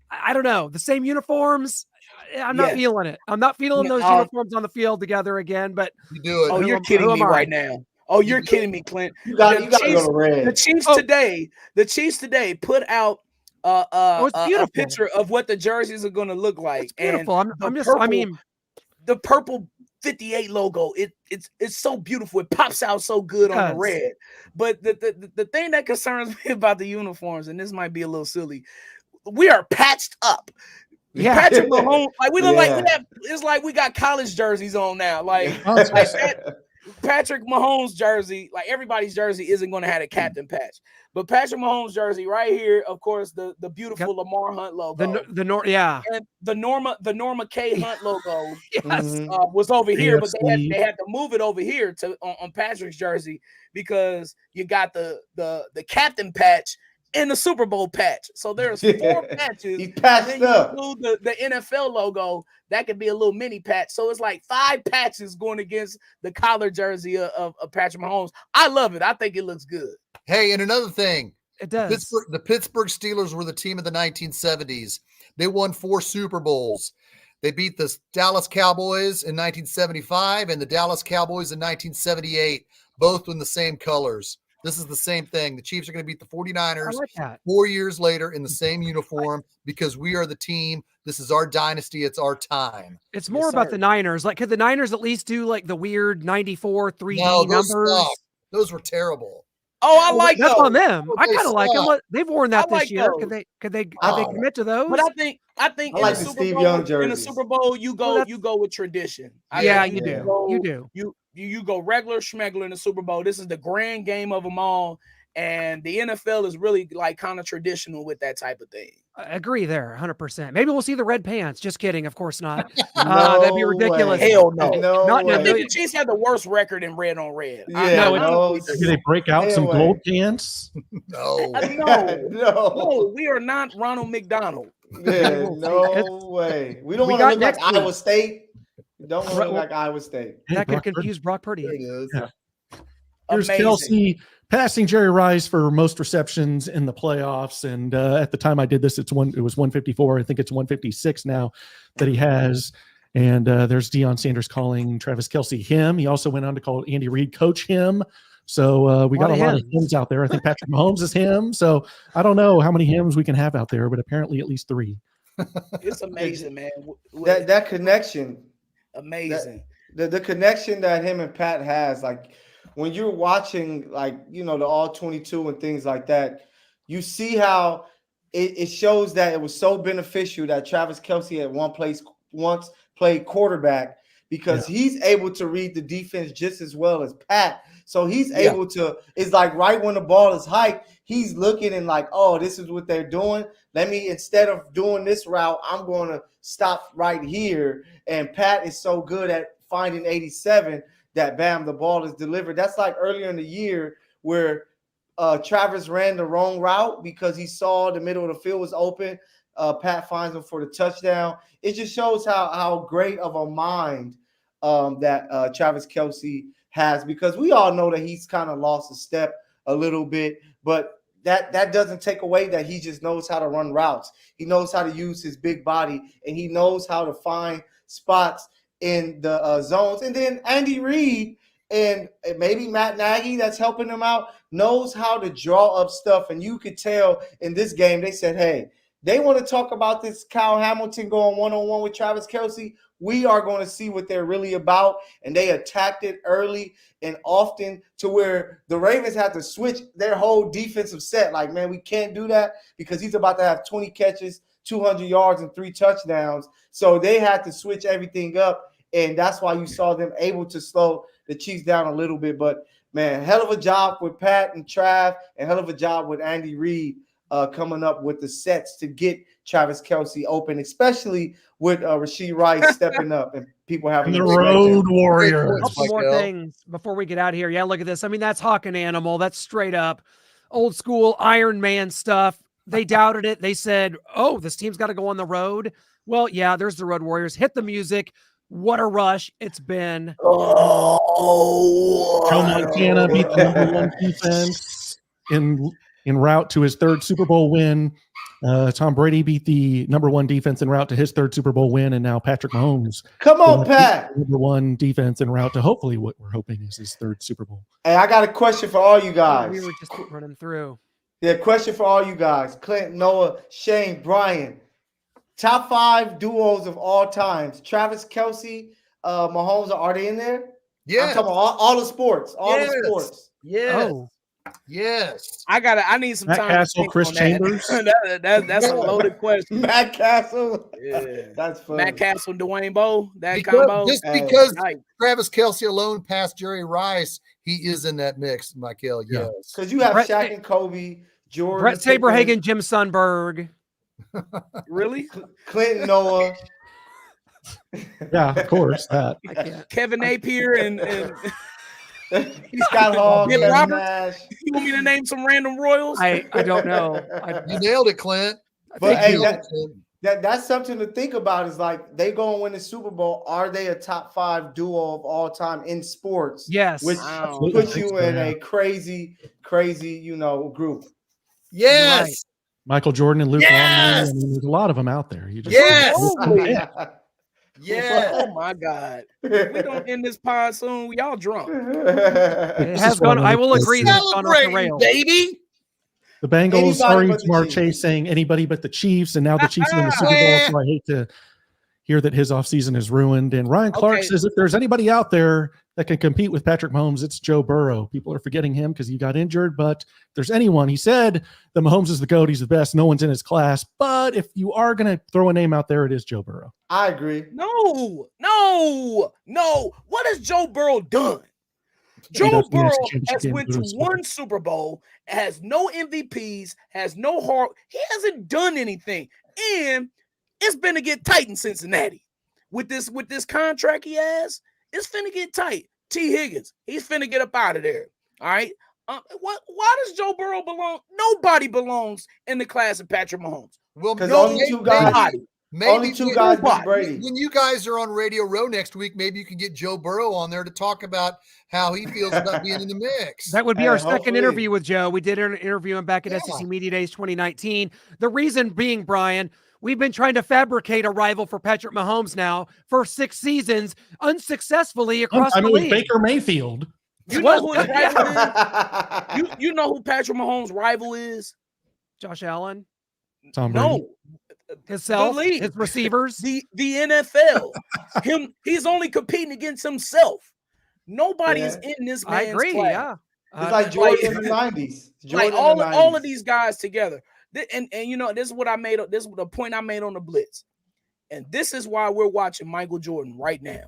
I don't know. The same uniforms. I'm not feeling it. I'm not feeling those uniforms on the field together again, but you do it. Oh, you're kidding me right now. Oh, you're kidding me, Clint. You got to go to red. The Chiefs today put out a picture of what the jerseys are going to look like. It's beautiful. And the purple 58 logo, it's so beautiful. It pops out so good on the red. But the thing that concerns me about the uniforms, and this might be a little silly, we are patched up. Yeah, Patrick Mahomes, like we look it's like we got college jerseys on now. Like Patrick Mahomes jersey, like everybody's jersey isn't going to have a captain patch, but Patrick Mahomes jersey right here, of course, the beautiful Lamar Hunt logo, and the Norma K Hunt logo was over here, but they had to move it over here to on Patrick's jersey because you got the captain patch and the Super Bowl patch. So there's 4 patches. He patched up. Include the NFL logo. That could be a little mini patch. So it's like 5 patches going against the collar jersey of Patrick Mahomes. I love it. I think it looks good. Hey, and another thing. It does. The Pittsburgh Steelers were the team of the 1970s. They won 4 Super Bowls. They beat the Dallas Cowboys in 1975 and the Dallas Cowboys in 1978, both in the same colors. This is the same thing. The Chiefs are going to beat the 49ers 4 years later in the same uniform because we are the team. This is our dynasty. It's our time. It's more about the Niners. Like, could the Niners at least do like the weird 94 3D numbers? Sucked. Those were terrible. Oh, I like that's those. On them. I kind of like them. They've worn that this year. Those. Could they commit to those? But I think in like the the Super Steve Bowl, Young jerseys. in the Super Bowl, you go with tradition. You do. You go regular schmegler in the Super Bowl. This is the grand game of them all. And the NFL is really like kind of traditional with that type of thing. I agree there 100%. Maybe we'll see the red pants. Just kidding. Of course not. That'd be ridiculous. Hell no. I think the Chiefs have the worst record in red on red. Do they break out some gold cans? No. No. We are not Ronald McDonald. Yeah, no way. We don't want to look like Iowa State. Don't want to look like Iowa State. That could confuse Brock Purdy. There it is. Yeah. Here's Amazing. Kelsey passing Jerry Rice for most receptions in the playoffs. And at the time I did this, it was 154. I think it's 156 now that he has. And there's Deion Sanders calling Travis Kelce him. He also went on to call Andy Reid coach him. So we got a lot of hymns out there. I think Patrick Mahomes is him. So I don't know how many hymns we can have out there, but apparently at least 3. It's amazing, man. That connection. Amazing. The connection that him and Pat has, like when you're watching, like, you know, the all 22 and things like that, you see how it shows that it was so beneficial that Travis Kelce at once played quarterback, because he's able to read the defense just as well as Pat. So he's able to, it's like right when the ball is hiked, he's looking and like, oh, this is what they're doing. Let me, instead of doing this route, I'm going to stop right here. And Pat is so good at finding 87 that, bam, the ball is delivered. That's like earlier in the year where Travis ran the wrong route because he saw the middle of the field was open. Pat finds him for the touchdown. It just shows how great of a mind that Travis Kelce has, because we all know that he's kind of lost a step a little bit, but that doesn't take away that he just knows how to run routes. He knows how to use his big body, and he knows how to find spots in the zones. And then Andy Reid and maybe Matt Nagy, that's helping him out, knows how to draw up stuff. And you could tell in this game, they said, hey, they want to talk about this Kyle Hamilton going one-on-one with Travis Kelce. We are going to see what they're really about. And they attacked it early and often to where the Ravens had to switch their whole defensive set. Like, man, we can't do that because he's about to have 20 catches, 200 yards, and 3 touchdowns. So they had to switch everything up. And that's why you saw them able to slow the Chiefs down a little bit. But, man, hell of a job with Pat and Trav, and hell of a job with Andy Reid coming up with the sets to get Travis Kelce open, especially with Rashee Rice stepping up and people having the Road Warriors. A couple more things before we get out of here. Yeah, look at this. I mean, that's Hawk and Animal. That's straight up old school Iron Man stuff. They doubted it. They said, oh, this team's got to go on the road. Well, yeah, there's the Road Warriors. Hit the music. What a rush it's been. Joe Montana beat the #1 defense in route to his 3rd Super Bowl win. Tom Brady beat the #1 defense en route to his 3rd Super Bowl win, and now Patrick Mahomes. Come on, Pat. #1 defense en route to hopefully what we're hoping is his 3rd Super Bowl. Hey, I got a question for all you guys. We were just running through. Yeah, question for all you guys. Clint, Noah, Shane, Brian. Top 5 duos of all times. Travis Kelce, Mahomes, are they in there? Yeah. I'm talking about all the sports. All the sports. Yes. Oh. Yes. I need some Matt time. Castle, to think Chris on Chambers. That's a loaded question. Matt Castle. Yeah. That's funny. Matt Castle, Dwayne Bowe, that combo. Just because Nice. Travis Kelce alone passed Jerry Rice, he is in that mix, Michael. Yeah. Yes. Because you have Brett- Shaq and Kobe, Jordan, Brett Saberhagen, Jim Sunberg. Really? Clinton, Noah. Yeah, of course. That. I can't. Kevin Napier and Scott Hall, Bill Kevin Roberts. Nash. You want me to name some random Royals? I don't know. You nailed it, Clint. But hey, Nailed it, Clint. that's something to think about. Is like they go and win the Super Bowl. Are they a top 5 duo of all time in sports? Yes. Which Wow. puts you in a crazy, group. Yes. Right. Michael Jordan and Luke Yes! Longley. I mean, there's a lot of them out there. You just Yes. Yeah. Oh my God. We're gonna end this pod soon. Y'all drunk. It has is gone. one I of will the agree that it's gone off the Celebrating, rails. baby. The Bengals Anybody are but the Jamar Chiefs. Chase saying anybody but the Chiefs, and now the Chiefs are in the Super Bowl. So I hate to hear that his offseason is ruined. And Ryan Clark Okay. says if there's anybody out there that can compete with Patrick Mahomes, it's Joe Burrow. People are forgetting him because he got injured. But if there's anyone, he said that Mahomes is the GOAT. He's the best. No one's in his class. But if you are going to throw a name out there, it is Joe Burrow. I agree. No. What has Joe Burrow done? Joe does win Burrow a championship has game, went go to to the Super Bowl. one Super Bowl, has no MVPs, has no heart. He hasn't done anything. And it's been to get tight in Cincinnati. With this contract he has, it's finna get tight. T. Higgins, he's finna get up out of there. All right. Why does Joe Burrow belong? Nobody belongs in the class of Patrick Mahomes. Well, Because no, only 2 guys. Nobody. Maybe Only two guys beat Nobody. Brady. when you guys are on Radio Row next week, maybe you can get Joe Burrow on there to talk about how he feels about being in the mix. That would be our second hopefully. interview with Joe. We did an interview him back at Yeah. SEC Media Days 2019. The reason being, Brian, we've been trying to fabricate a rival for Patrick Mahomes now for 6 seasons unsuccessfully across the league. Baker Mayfield. You know who his rival is? You know who Patrick Mahomes' rival is? Josh Allen, Tom Brady. No. himself, The league. his receivers. The NFL. He's only competing against himself. Nobody's in this I man's agree. class. Yeah. It's like Jordan in the 90s. Like all of these guys together. And you know, this is what I made. This is the point I made on the Blitz. And this is why we're watching Michael Jordan right now.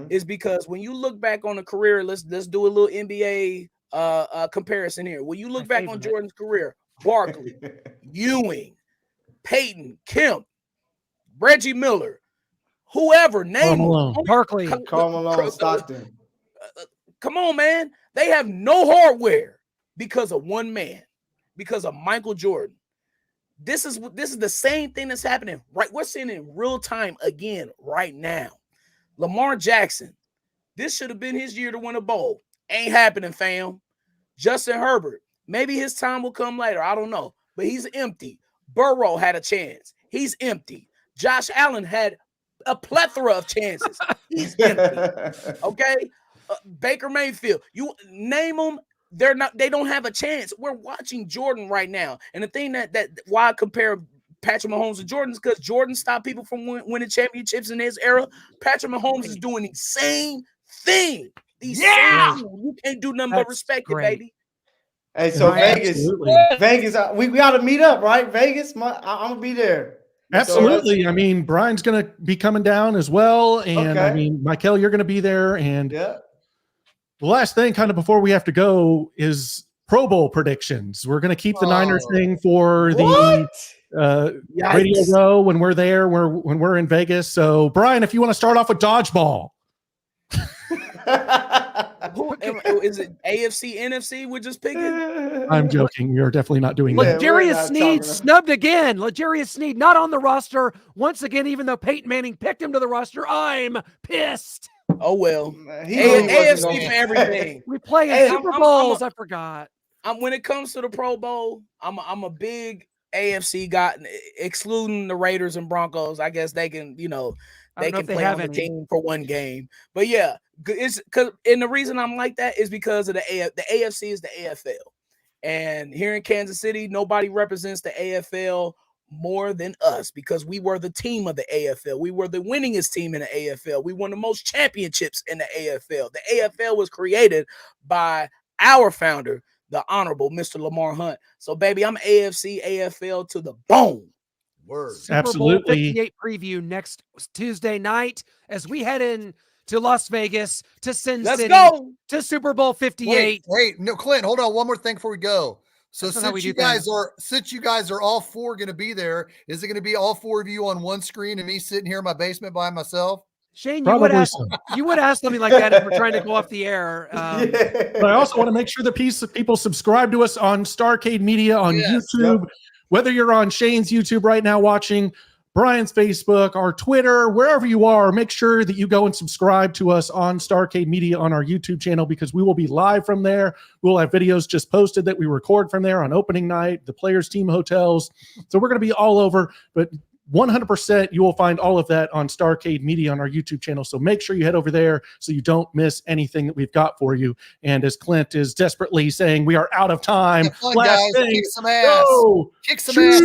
Is because when you look back on a career, let's do a little NBA comparison here. When you look back on Jordan's career, Barkley, Ewing, Peyton, Kemp, Reggie Miller, whoever, name them. Barkley, Karl Malone, Stockton. Come on, man. They have no hardware because of one man, because of Michael Jordan. This is the same thing that's happening. Right, we're seeing it in real time again right now. Lamar Jackson, this should have been his year to win a bowl. Ain't happening, fam. Justin Herbert, maybe his time will come later. I don't know, but he's empty. Burrow had a chance. He's empty. Josh Allen had a plethora of chances. He's empty. Okay, Baker Mayfield, you name them. They don't have a chance. We're watching Jordan right now, and the thing that why I compare Patrick Mahomes to Jordan is because Jordan stopped people from winning championships in his era. Patrick Mahomes is doing the same thing. You can't do nothing but respect it, baby. Hey, so Vegas, we got to meet up, right? Vegas, I'm gonna be there. Absolutely. I mean, Brian's gonna be coming down as well, and I mean, Michael, you're gonna be there, and the last thing, kind of before we have to go, is Pro Bowl predictions. We're gonna keep the Niners thing for the Radio Row when we're there, when we're in Vegas. So, Brian, if you want to start off with dodgeball. Is it AFC, NFC? We're just picking. I'm joking. You're definitely not doing that. L'Jarius Sneed snubbed again. L'Jarius Sneed not on the roster once again, even though Peyton Manning picked him to the roster. I'm pissed. Oh well, AFC for everything. We play in Super Bowls. I forgot. When it comes to the Pro Bowl, I'm a big AFC guy, excluding the Raiders and Broncos. I guess they can, they can play on the team for one game. But yeah, and the reason I'm like that is because of the AFC is the AFL, and here in Kansas City, nobody represents the AFL more than us because we were the team of the AFL. We were the winningest team in the AFL. We won the most championships in the AFL. The AFL was created by our founder, the Honorable Mr. Lamar Hunt. So, baby, I'm AFC, AFL to the bone. Word. Super Bowl 58 preview next Tuesday night as we head in to Las Vegas, to Sin City, to Super Bowl 58. Hey, no, Clint, hold on. One more thing before we go. So since you guys are all four going to be there, is it going to be all four of you on one screen and me sitting here in my basement by myself? Shane, you would ask something like that if we're trying to go off the air. But I also want to make sure that people subscribe to us on Starcade Media on YouTube. Whether you're on Shane's YouTube right now watching, Brian's Facebook, our Twitter, wherever you are, make sure that you go and subscribe to us on Starcade Media on our YouTube channel because we will be live from there. We'll have videos just posted that we record from there on opening night, the players' team hotels. So we're going to be all over, but 100% you will find all of that on Starcade Media on our YouTube channel. So make sure you head over there so you don't miss anything that we've got for you. And as Clint is desperately saying, we are out of time. Last thing, kick some ass. Go. Kick some ass.